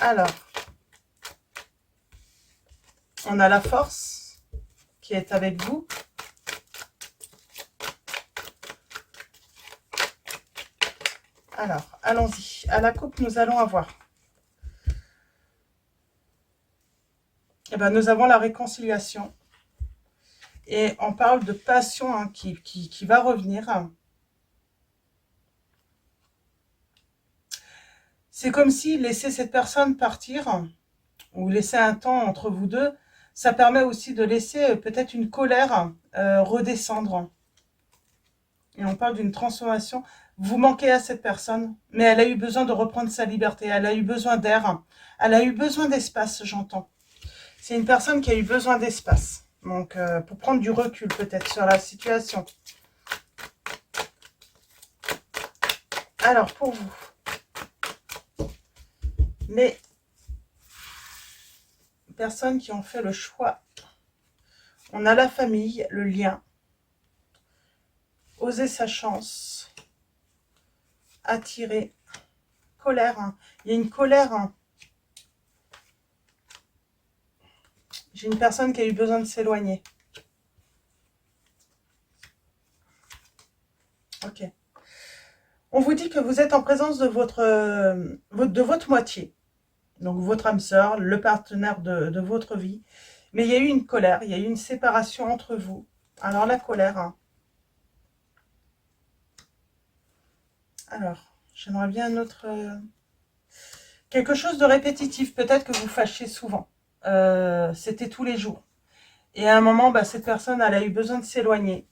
Alors, on a la force qui est avec vous. Alors, allons-y. À la coupe, nous allons avoir. Eh ben, nous avons la réconciliation. Et on parle de passion qui va revenir. C'est comme si laisser cette personne partir, ou laisser un temps entre vous deux, ça permet aussi de laisser peut-être une colère redescendre. Et on parle d'une transformation. Vous manquez à cette personne, mais elle a eu besoin de reprendre sa liberté. Elle a eu besoin d'air. Elle a eu besoin d'espace, j'entends. C'est une personne qui a eu besoin d'espace. Donc, pour prendre du recul peut-être sur la situation. Alors, pour vous, les personnes qui ont fait le choix, on a la famille, le lien, oser sa chance, attirer, colère. Il y a une colère. J'ai une personne qui a eu besoin de s'éloigner. Ok. On vous dit que vous êtes en présence de votre moitié. Donc, votre âme sœur, le partenaire de votre vie. Mais il y a eu une colère, il y a eu une séparation entre vous. Alors la colère, hein. Alors, j'aimerais bien un autre... quelque chose de répétitif, peut-être que vous fâchez souvent. C'était tous les jours. Et à un moment, bah, cette personne, elle a eu besoin de s'éloigner.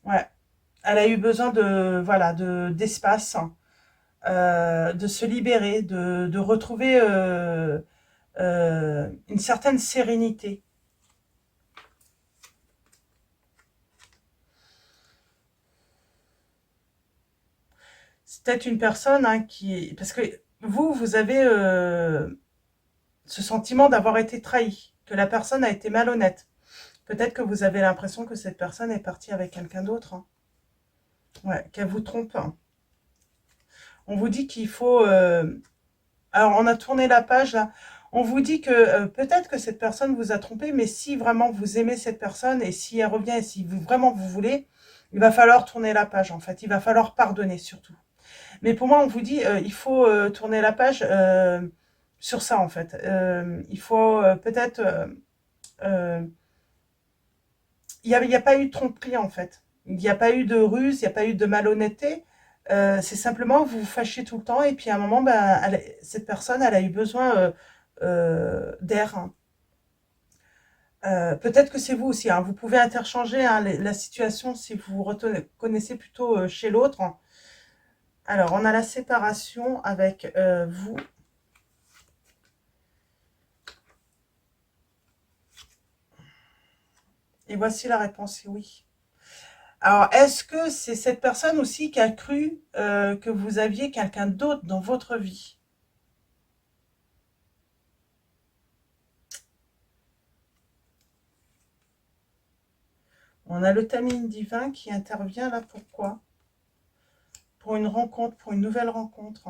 Ouais. Elle a eu besoin de, voilà, d'espace, hein, de se libérer, de retrouver une certaine sérénité. C'est peut-être une personne, hein, qui... Parce que vous, vous avez ce sentiment d'avoir été trahi, que la personne a été malhonnête. Peut-être que vous avez l'impression que cette personne est partie avec quelqu'un d'autre, hein. Ouais, qu'elle vous trompe, hein. On vous dit qu'il faut... alors, on a tourné la page, là. On vous dit que peut-être que cette personne vous a trompé, mais si vraiment vous aimez cette personne et si elle revient et si vous, vraiment vous voulez, il va falloir tourner la page, en fait. Il va falloir pardonner, surtout. Mais pour moi, on vous dit, il faut tourner la page sur ça, en fait. Il faut peut-être... il y a pas eu de tromperie, en fait. Il n'y a pas eu de ruse, il n'y a pas eu de malhonnêteté. C'est simplement vous vous fâchez tout le temps et puis à un moment, ben, cette personne, elle a eu besoin d'air, hein. Peut-être que c'est vous aussi, hein. Vous pouvez interchanger, hein, la situation si vous vous reconnaissez plutôt chez l'autre, hein. Alors, on a la séparation avec vous. Et voici la réponse, c'est oui. Alors, est-ce que c'est cette personne aussi qui a cru que vous aviez quelqu'un d'autre dans votre vie? On a le timing divin qui intervient là, pourquoi? Pour une rencontre, pour une nouvelle rencontre.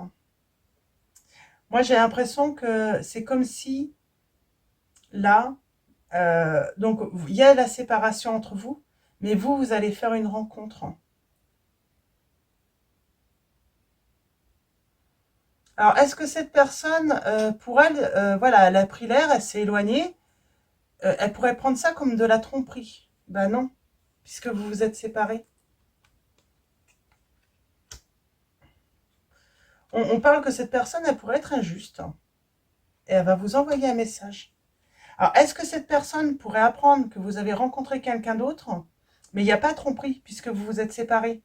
Moi, j'ai l'impression que c'est comme si, là, donc, il y a la séparation entre vous, mais vous, vous allez faire une rencontre. Alors, est-ce que cette personne, pour elle, voilà, elle a pris l'air, elle s'est éloignée, elle pourrait prendre ça comme de la tromperie? Ben non, puisque vous vous êtes séparés. On parle que cette personne, elle pourrait être injuste, hein, et elle va vous envoyer un message. Alors, est-ce que cette personne pourrait apprendre que vous avez rencontré quelqu'un d'autre, mais il n'y a pas de tromperie, puisque vous vous êtes séparés?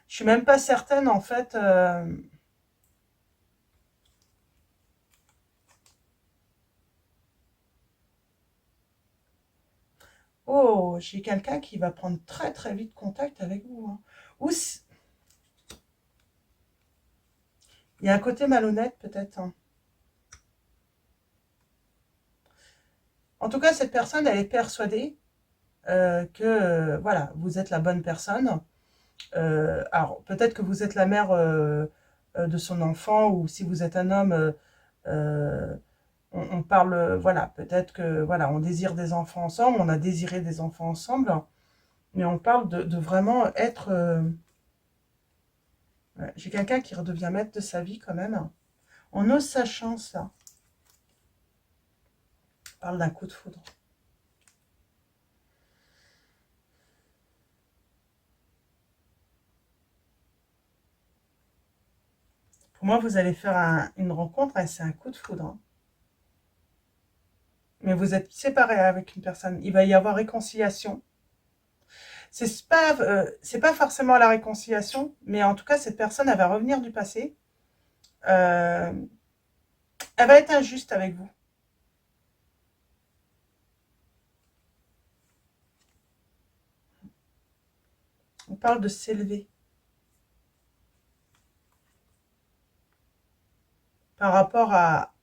Je suis même pas certaine, en fait. Oh, j'ai quelqu'un qui va prendre très très vite contact avec vous, hein. Ou il y a un côté malhonnête, peut-être, hein. En tout cas, cette personne, elle est persuadée que, voilà, vous êtes la bonne personne. Alors, peut-être que vous êtes la mère de son enfant, ou si vous êtes un homme, euh, on parle, voilà, peut-être que, voilà, on désire des enfants ensemble, on a désiré des enfants ensemble, mais on parle de vraiment être... ouais, j'ai quelqu'un qui redevient maître de sa vie quand même. On ose sa chance, là. On parle d'un coup de foudre. Pour moi, vous allez faire une rencontre et c'est un coup de foudre, hein. Mais vous êtes séparés avec une personne. Il va y avoir réconciliation. C'est pas forcément la réconciliation, mais en tout cas, cette personne, elle va revenir du passé. Euh, Elle va être injuste avec vous. On parle de s'élever par rapport à,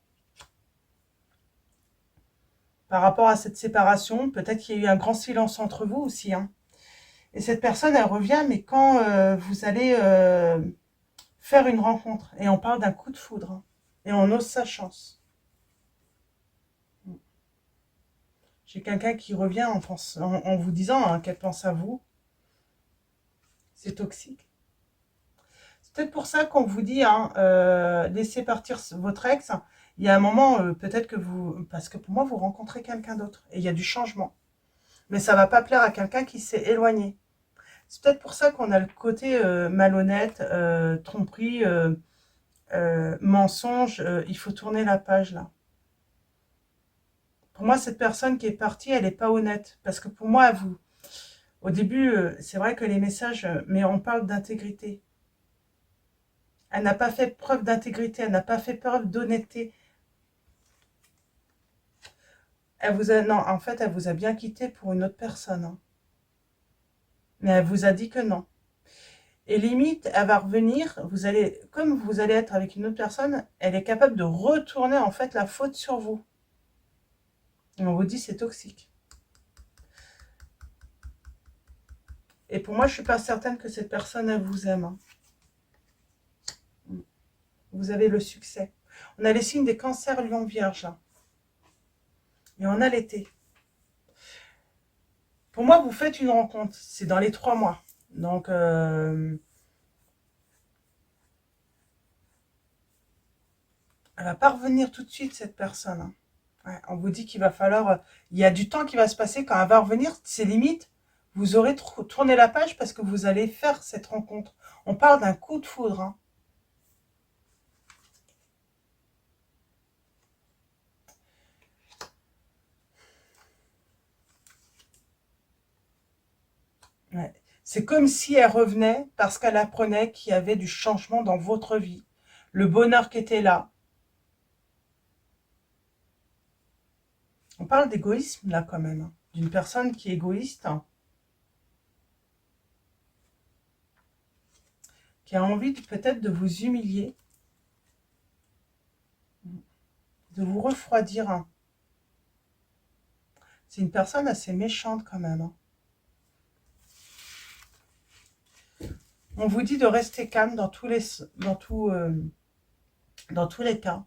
par rapport à cette séparation. Peut-être qu'il y a eu un grand silence entre vous aussi, hein. Et cette personne, elle revient, mais quand vous allez faire une rencontre, et on parle d'un coup de foudre, hein, et on ose sa chance. J'ai quelqu'un qui revient en vous disant, hein, qu'elle pense à vous. C'est toxique. C'est peut-être pour ça qu'on vous dit, hein, laissez partir votre ex. Il y a un moment, peut-être que vous... Parce que pour moi, vous rencontrez quelqu'un d'autre. Et il y a du changement. Mais ça va pas plaire à quelqu'un qui s'est éloigné. C'est peut-être pour ça qu'on a le côté malhonnête, tromperie, mensonge. Il faut tourner la page, là. Pour moi, cette personne qui est partie, elle n'est pas honnête. Parce que pour moi, vous... Au début, c'est vrai que les messages... mais on parle d'intégrité. Elle n'a pas fait preuve d'intégrité, elle n'a pas fait preuve d'honnêteté. Elle vous a, non, en fait, elle vous a bien quitté pour une autre personne, hein. Mais elle vous a dit que non. Et limite, elle va revenir, vous allez, comme vous allez être avec une autre personne, elle est capable de retourner en fait la faute sur vous. Et on vous dit c'est toxique. Et pour moi, je suis pas certaine que cette personne, elle vous aime, hein. Vous avez le succès. On a les signes des cancers lion vierge, hein. Et on a l'été. Pour moi, vous faites une rencontre. C'est dans les 3 mois. Donc, elle va pas revenir tout de suite, cette personne, hein. Ouais, on vous dit qu'il va falloir... il y a du temps qui va se passer. Quand elle va revenir, c'est limite. Vous aurez tourné la page parce que vous allez faire cette rencontre. On parle d'un coup de foudre, hein. Ouais. C'est comme si elle revenait parce qu'elle apprenait qu'il y avait du changement dans votre vie. Le bonheur qui était là. On parle d'égoïsme là quand même, hein. D'une personne qui est égoïste, hein, qui a envie peut-être de vous humilier, de vous refroidir, hein. C'est une personne assez méchante quand même, hein. On vous dit de rester calme dans tous les cas.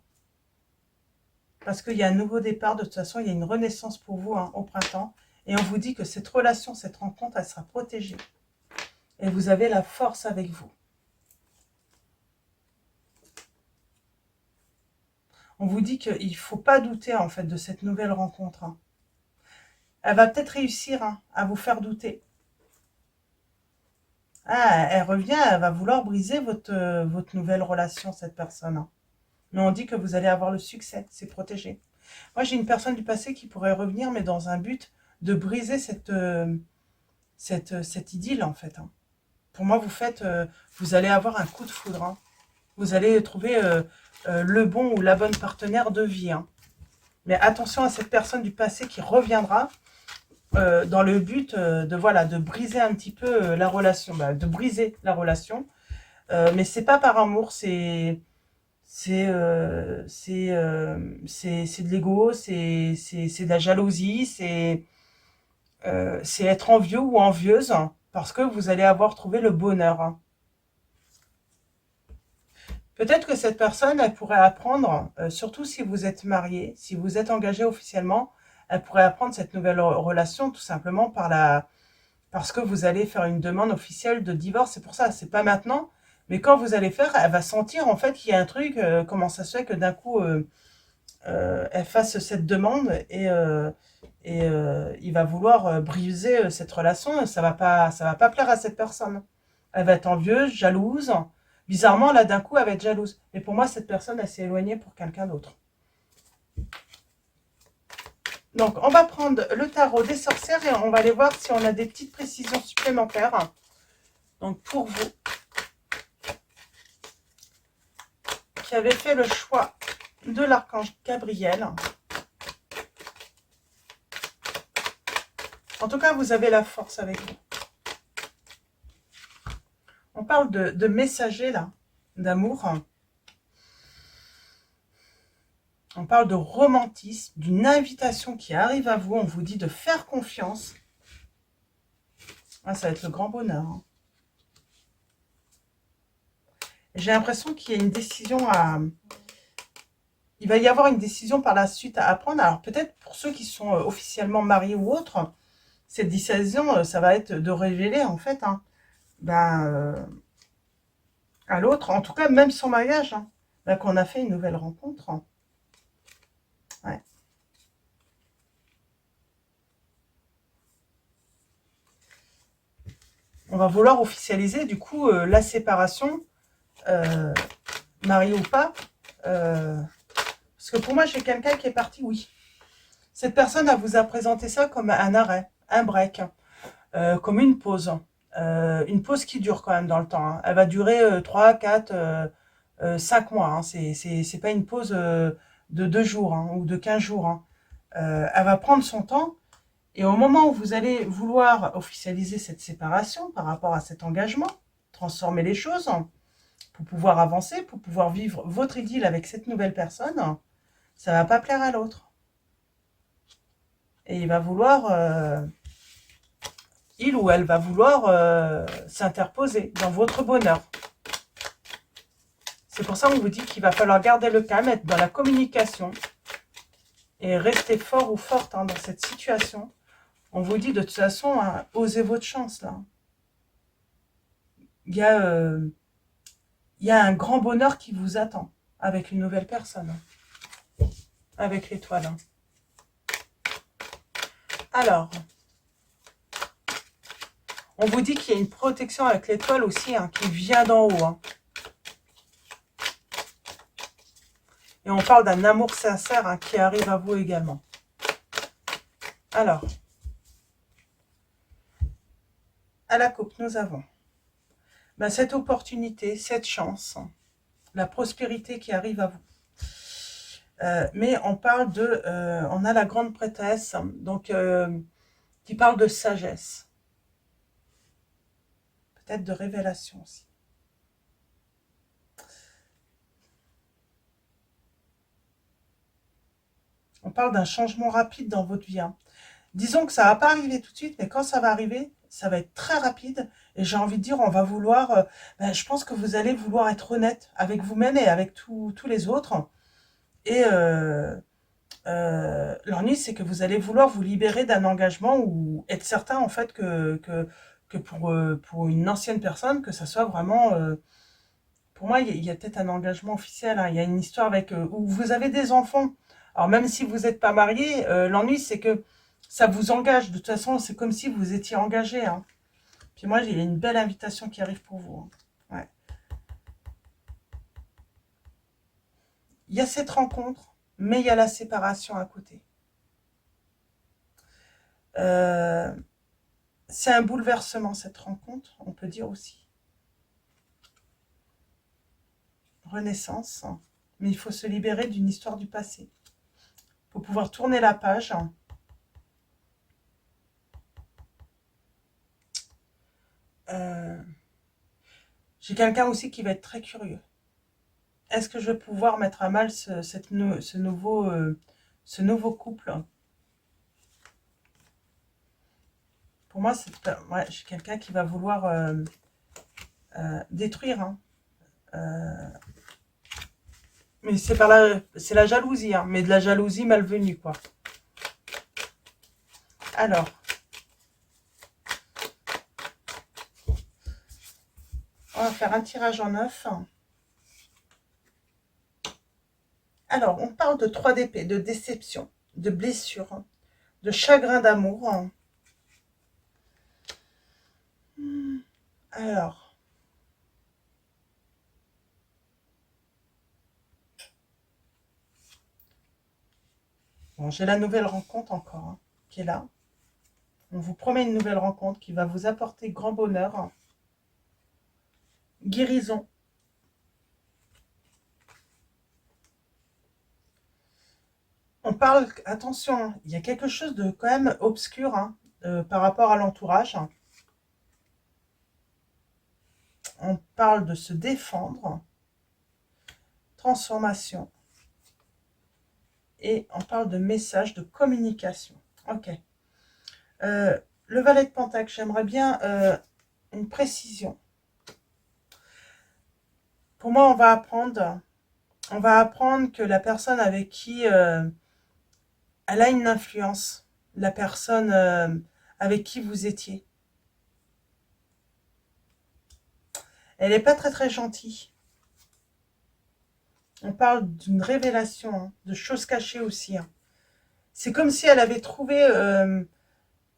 Parce qu'il y a un nouveau départ, de toute façon, il y a une renaissance pour vous, hein, au printemps. Et on vous dit que cette relation, cette rencontre, elle sera protégée. Et vous avez la force avec vous. On vous dit qu'il ne faut pas douter, en fait, de cette nouvelle rencontre, hein. Elle va peut-être réussir, hein, à vous faire douter. Ah, elle revient, elle va vouloir briser votre nouvelle relation, cette personne, hein. Mais on dit que vous allez avoir le succès, c'est protégé. Moi, j'ai une personne du passé qui pourrait revenir, mais dans un but de briser cette idylle, en fait, hein. Pour moi, vous allez avoir un coup de foudre, hein. Vous allez trouver le bon ou la bonne partenaire de vie, hein. Mais attention à cette personne du passé qui reviendra dans le but voilà, de briser un petit peu la relation, de briser la relation. Mais c'est pas par amour, c'est de l'ego, c'est de la jalousie, c'est être envieux ou envieuse, hein, parce que vous allez avoir trouvé le bonheur, hein. Peut-être que cette personne, elle pourrait apprendre, surtout si vous êtes marié, si vous êtes engagé officiellement, elle pourrait apprendre cette nouvelle relation tout simplement parce que vous allez faire une demande officielle de divorce. C'est pour ça, c'est pas maintenant, mais quand vous allez faire, elle va sentir en fait qu'il y a un truc, comment ça se fait que d'un coup, elle fasse cette demande et il va vouloir briser cette relation. Ça va pas plaire à cette personne. Elle va être envieuse, jalouse. Bizarrement, là, d'un coup, elle va être jalouse. Mais pour moi, cette personne, elle s'est éloignée pour quelqu'un d'autre. Donc, on va prendre le tarot des sorcières et on va aller voir si on a des petites précisions supplémentaires. Donc, pour vous, qui avez fait le choix de l'archange Gabriel. En tout cas, vous avez la force avec vous. On parle de messager, là, d'amour. On parle de romantisme, d'une invitation qui arrive à vous. On vous dit de faire confiance. Ah, ça va être le grand bonheur, hein. J'ai l'impression qu'il y a une décision il va y avoir une décision par la suite à prendre. Alors peut-être pour ceux qui sont officiellement mariés ou autres, cette décision, ça va être de révéler en fait, hein, à l'autre, en tout cas même son mariage, hein, là qu'on a fait une nouvelle rencontre. Hein. Ouais. On va vouloir officialiser du coup la séparation, euh, mari ou pas, parce que pour moi j'ai quelqu'un qui est parti, oui. Cette personne elle vous a présenté ça comme un arrêt, un break, comme une pause qui dure quand même dans le temps. Hein. Elle va durer 3, 4, 5 mois. Hein. C'est pas une pause de 2 jours hein, ou de 15 jours. Hein. Elle va prendre son temps et au moment où vous allez vouloir officialiser cette séparation par rapport à cet engagement, transformer les choses pour pouvoir avancer, pour pouvoir vivre votre idylle avec cette nouvelle personne, ça va pas plaire à l'autre. Et il va vouloir, il ou elle va vouloir s'interposer dans votre bonheur. C'est pour ça qu'on vous dit qu'il va falloir garder le calme, être dans la communication et rester fort ou forte hein, dans cette situation. On vous dit de toute façon, hein, osez votre chance là. Il y a un grand bonheur qui vous attend avec une nouvelle personne, avec l'étoile. Hein. Alors, on vous dit qu'il y a une protection avec l'étoile aussi hein, qui vient d'en haut. Hein. Et on parle d'un amour sincère hein, qui arrive à vous également. Alors, à la coupe, nous avons cette opportunité, cette chance, la prospérité qui arrive à vous. Mais on parle de... on a la grande prêtresse, donc qui parle de sagesse. Peut-être de révélation aussi. On parle d'un changement rapide dans votre vie. Hein. Disons que ça ne va pas arriver tout de suite, mais quand ça va arriver, ça va être très rapide. Et j'ai envie de dire, on va vouloir... je pense que vous allez vouloir être honnête avec vous-même et avec tous les autres. Et l'ennui, c'est que vous allez vouloir vous libérer d'un engagement ou être certain, en fait, que pour une ancienne personne, que ça soit vraiment... pour moi, il y a peut-être un engagement officiel. Hein. Il y a une histoire avec... où vous avez des enfants. Alors, même si vous n'êtes pas marié, l'ennui, c'est que ça vous engage. De toute façon, c'est comme si vous étiez engagé. Hein. Puis moi, il y a une belle invitation qui arrive pour vous. Hein. Ouais. Il y a cette rencontre, mais il y a la séparation à côté. C'est un bouleversement, cette rencontre, on peut dire aussi. Renaissance, mais il faut se libérer d'une histoire du passé. Il faut pouvoir tourner la page. J'ai quelqu'un aussi qui va être très curieux. Est-ce que je vais pouvoir mettre à mal ce nouveau couple? Pour moi, ouais, j'ai quelqu'un qui va vouloir détruire. Hein. Mais c'est la jalousie, hein, mais de la jalousie malvenue, quoi. Alors, on va faire un tirage en 9. Alors, on parle de 3 d'épée, de déception, de blessure, de chagrin d'amour. Alors, bon, j'ai la nouvelle rencontre encore, hein, qui est là. On vous promet une nouvelle rencontre qui va vous apporter grand bonheur, guérison. On parle, attention, hein, il y a quelque chose de quand même obscur hein, par rapport à l'entourage. On parle de se défendre, transformation. Et on parle de message, de communication. Ok. Le valet de Pentacle, j'aimerais bien une précision. Pour moi, on va apprendre que la personne avec qui elle a une influence, la personne avec qui vous étiez, Elle n'est pas très très gentille. On parle d'une révélation, hein, de choses cachées aussi. Hein. C'est comme si elle avait trouvé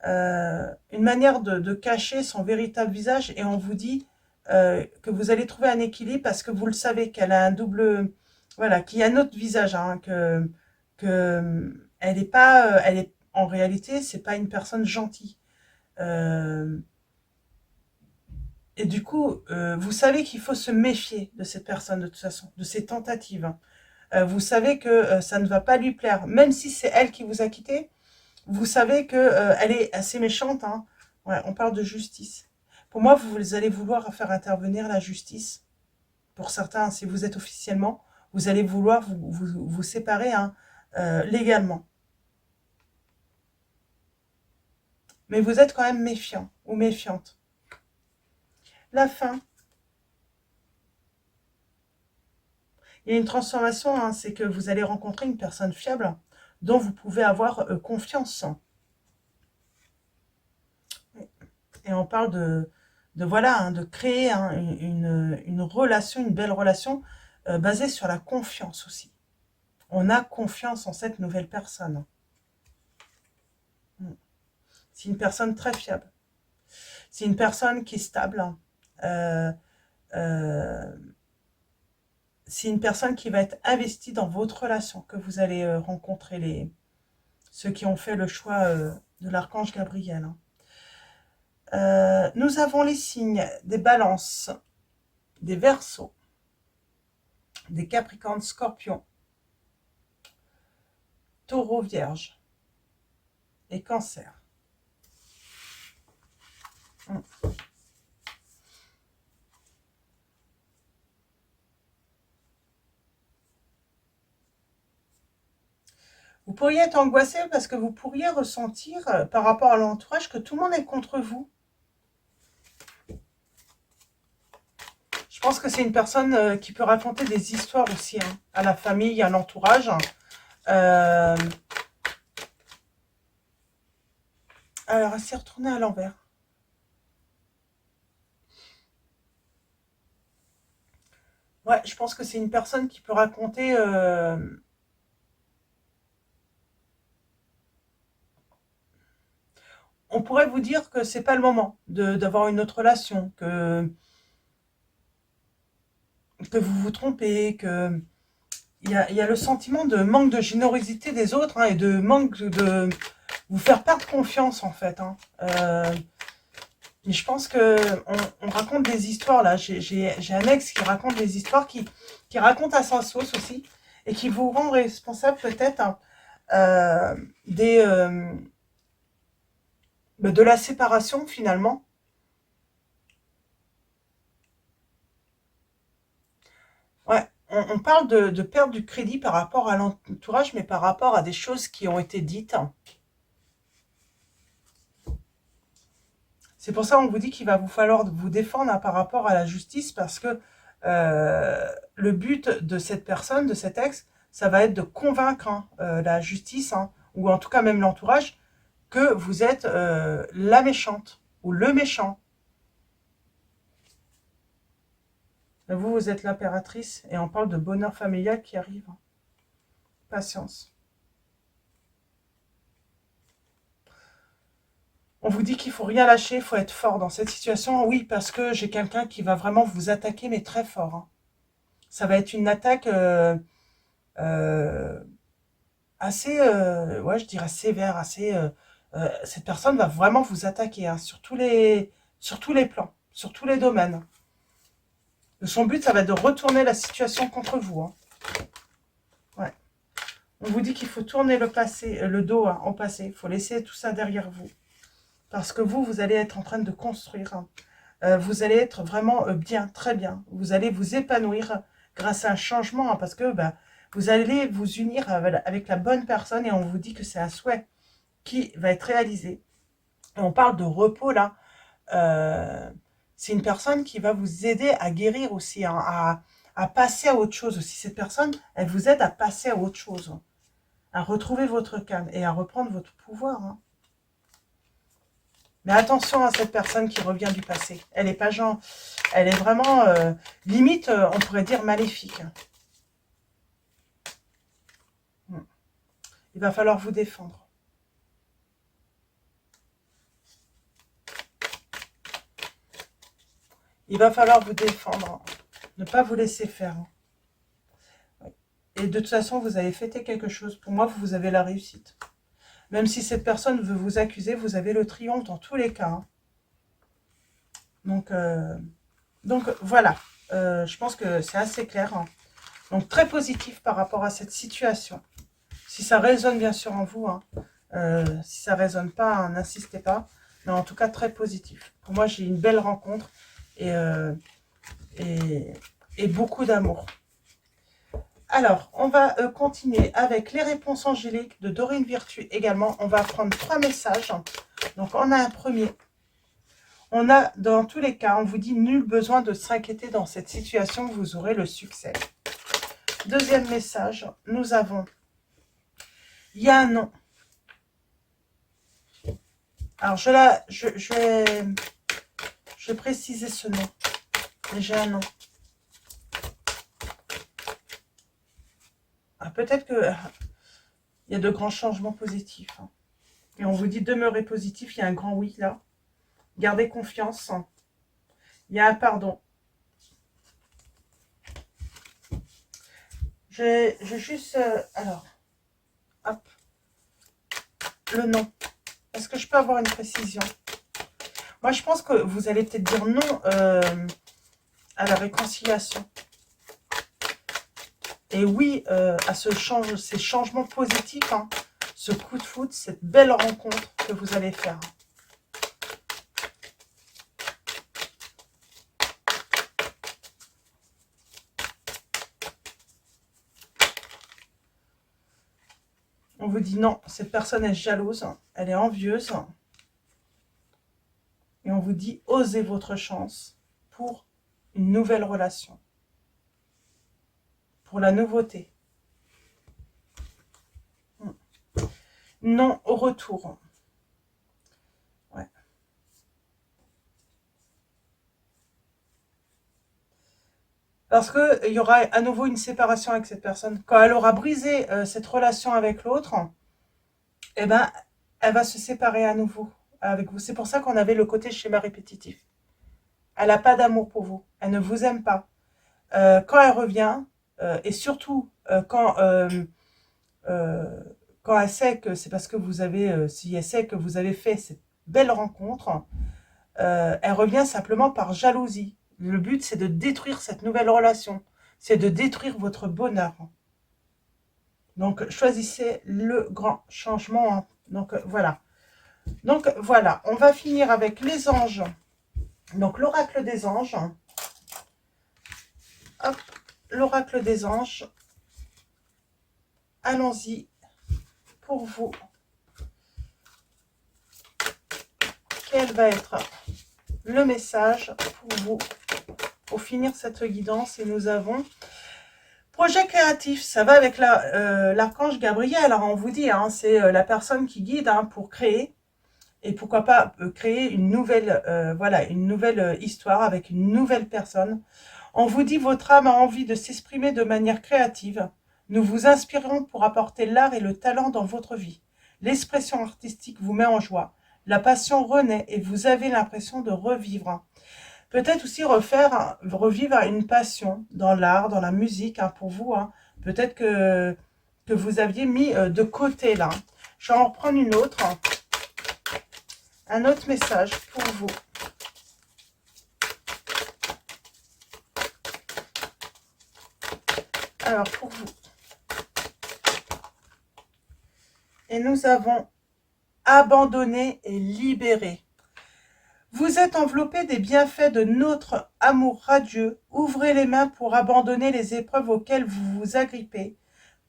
une manière de cacher son véritable visage et on vous dit que vous allez trouver un équilibre parce que vous le savez qu'elle a un double, voilà, qu'il y a un autre visage, hein, que elle est pas, elle est en réalité, c'est pas une personne gentille. Euh, et du coup, vous savez qu'il faut se méfier de cette personne de toute façon, de ses tentatives. Hein. Vous savez que ça ne va pas lui plaire, même si c'est elle qui vous a quitté. Vous savez que elle est assez méchante. Hein. Ouais, on parle de justice. Pour moi, vous allez vouloir faire intervenir la justice. Pour certains, si vous êtes officiellement, vous allez vouloir vous séparer hein, légalement. Mais vous êtes quand même méfiant ou méfiante. La fin. Il y a une transformation, hein, c'est que vous allez rencontrer une personne fiable dont vous pouvez avoir confiance. Et on parle de voilà, hein, de créer hein, une relation, une belle relation basée sur la confiance aussi. On a confiance en cette nouvelle personne. C'est une personne très fiable. C'est une personne qui est stable. Euh, euh, c'est une personne qui va être investie dans votre relation, que vous allez rencontrer ceux qui ont fait le choix de l'archange Gabriel. Nous avons les signes des balances, des verseaux, des capricornes, scorpions, taureaux, vierge et cancer. Vous pourriez être angoissé parce que vous pourriez ressentir par rapport à l'entourage que tout le monde est contre vous. Je pense que c'est une personne qui peut raconter des histoires aussi hein, à la famille, à l'entourage. Alors, elle s'est retournée à l'envers. Ouais, je pense que c'est une personne qui peut raconter... on pourrait vous dire que c'est pas le moment d'avoir une autre relation, que vous vous trompez, que il y a le sentiment de manque de générosité des autres hein, et de manque de vous faire perdre confiance en fait. Hein. Et je pense que on raconte des histoires là. J'ai un ex qui raconte des histoires qui raconte à sa sauce aussi et qui vous rend responsable peut-être hein, des de la séparation finalement. Ouais, on parle de perdre du crédit par rapport à l'entourage, mais par rapport à des choses qui ont été dites. C'est pour ça qu'on vous dit qu'il va vous falloir vous défendre hein, par rapport à la justice, parce que le but de cette personne, de cet ex, ça va être de convaincre hein, la justice, hein, ou en tout cas même l'entourage, que vous êtes la méchante, ou le méchant. Vous, vous êtes l'impératrice, et on parle de bonheur familial qui arrive. Patience. On vous dit qu'il faut rien lâcher, il faut être fort dans cette situation. Oui, parce que j'ai quelqu'un qui va vraiment vous attaquer, mais très fort. Hein. Ça va être une attaque euh, assez, ouais, je dirais sévère, assez. Cette personne va vraiment vous attaquer hein, sur tous les plans, sur tous les domaines. Son but, ça va être de retourner la situation contre vous. Hein. Ouais. On vous dit qu'il faut tourner le passé, le dos hein, au passé. Il faut laisser tout ça derrière vous. Parce que vous allez être en train de construire. Hein. Vous allez être vraiment bien, très bien. Vous allez vous épanouir grâce à un changement. Hein, parce que bah, vous allez vous unir avec la bonne personne. Et on vous dit que c'est un souhait qui va être réalisé. Et on parle de repos là. C'est une personne qui va vous aider à guérir aussi. Hein, à passer à autre chose aussi. Cette personne, elle vous aide à passer à autre chose. Hein, à retrouver votre calme et à reprendre votre pouvoir. Hein. Mais attention à cette personne qui revient du passé. Elle est pas genre... Elle est vraiment... limite, on pourrait dire maléfique. Il va falloir vous défendre. Il va falloir vous défendre. Ne pas vous laisser faire. Et de toute façon, vous avez fêté quelque chose. Pour moi, vous avez la réussite. Même si cette personne veut vous accuser, vous avez le triomphe dans tous les cas. Hein. Donc voilà. Je pense que c'est assez clair. Hein. Donc, très positif par rapport à cette situation. Si ça résonne bien sûr en vous. Hein. Si ça ne résonne pas, hein, n'insistez pas. Mais en tout cas, très positif. Pour moi, j'ai une belle rencontre. Et beaucoup d'amour. Alors, on va continuer avec les réponses angéliques de Dorine Virtue également. On va prendre 3 messages. Donc, on a un premier. On a, dans tous les cas, on vous dit nul besoin de s'inquiéter dans cette situation, vous aurez le succès. Deuxième message, nous avons, il y a un nom. Alors, je vais préciser ce nom. Mais j'ai un nom. Peut-être que il y a de grands changements positifs. Hein. Et on vous dit demeurer positif, il y a un grand oui là. Gardez confiance. Il y a un pardon. J'ai juste... alors, hop. Le nom. Est-ce que je peux avoir une précision? Moi, je pense que vous allez peut-être dire non à la réconciliation. Et oui, à ces changements positifs, hein, ce coup de foudre, cette belle rencontre que vous allez faire. On vous dit non, cette personne est jalouse, elle est envieuse. Et on vous dit osez votre chance pour une nouvelle relation. Pour la nouveauté. Non au retour. Ouais. Parce qu'il y aura à nouveau une séparation avec cette personne. Quand elle aura brisé cette relation avec l'autre, eh ben, elle va se séparer à nouveau avec vous. C'est pour ça qu'on avait le côté schéma répétitif. Elle n'a pas d'amour pour vous. Elle ne vous aime pas. Quand elle revient, et surtout quand elle sait que c'est parce que vous avez, si elle sait que vous avez fait cette belle rencontre, elle revient simplement par jalousie. Le but, c'est de détruire cette nouvelle relation. C'est de détruire votre bonheur. Donc, choisissez le grand changement. Hein. Donc, voilà. Donc, voilà. On va finir avec les anges. Donc, l'oracle des anges. Hop, l'oracle des anges. Allons-y pour vous. Quel va être le message pour vous pour finir cette guidance? Et nous avons projet créatif. Ça va avec l'archange Gabriel. Alors, on vous dit, hein, c'est la personne qui guide hein, pour créer. Et pourquoi pas créer une nouvelle, voilà, une nouvelle histoire avec une nouvelle personne. On vous dit votre âme a envie de s'exprimer de manière créative. Nous vous inspirons pour apporter l'art et le talent dans votre vie. L'expression artistique vous met en joie. La passion renaît et vous avez l'impression de revivre. Peut-être aussi revivre une passion dans l'art, dans la musique hein, pour vous. Hein. Peut-être que vous aviez mis de côté là. Je vais en reprendre une autre. Un autre message pour vous. Alors, pour vous. Et nous avons abandonné et libéré. Vous êtes enveloppé des bienfaits de notre amour radieux. Ouvrez les mains pour abandonner les épreuves auxquelles vous vous agrippez.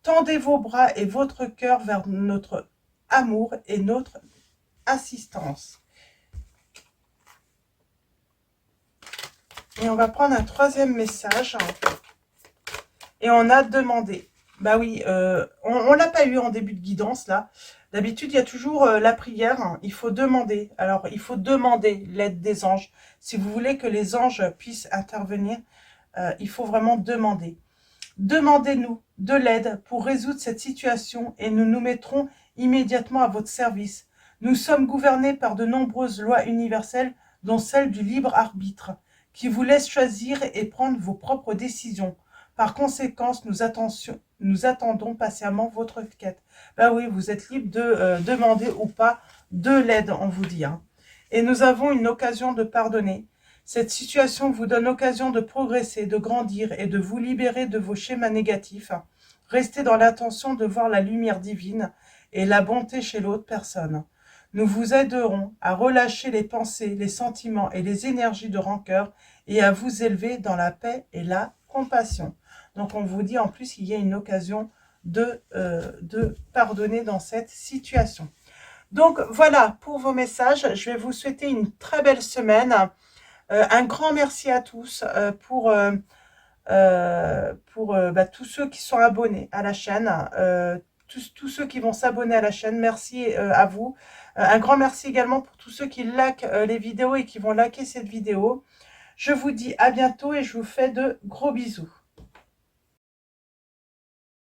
Tendez vos bras et votre cœur vers notre amour et notre assistance. Et on va prendre un troisième message. Et on a demandé. Bah oui, on ne l'a pas eu en début de guidance là. D'habitude, il y a toujours la prière, hein. Il faut demander. Alors, il faut demander l'aide des anges. Si vous voulez que les anges puissent intervenir, il faut vraiment demander. Demandez-nous de l'aide pour résoudre cette situation et nous nous mettrons immédiatement à votre service. Nous sommes gouvernés par de nombreuses lois universelles, dont celle du libre arbitre, qui vous laisse choisir et prendre vos propres décisions. Par conséquent, nous attendons patiemment votre quête. Ben oui, vous êtes libre de demander ou pas de l'aide, on vous dit. Hein. Et nous avons une occasion de pardonner. Cette situation vous donne l'occasion de progresser, de grandir et de vous libérer de vos schémas négatifs. Restez dans l'intention de voir la lumière divine et la bonté chez l'autre personne. Nous vous aiderons à relâcher les pensées, les sentiments et les énergies de rancœur et à vous élever dans la paix et la compassion. Donc on vous dit en plus qu'il y a une occasion de pardonner dans cette situation. Donc voilà pour vos messages. Je vais vous souhaiter une très belle semaine. Un grand merci à tous pour tous ceux qui sont abonnés à la chaîne, tous ceux qui vont s'abonner à la chaîne. Merci à vous. Un grand merci également pour tous ceux qui likent les vidéos et qui vont liker cette vidéo. Je vous dis à bientôt et je vous fais de gros bisous.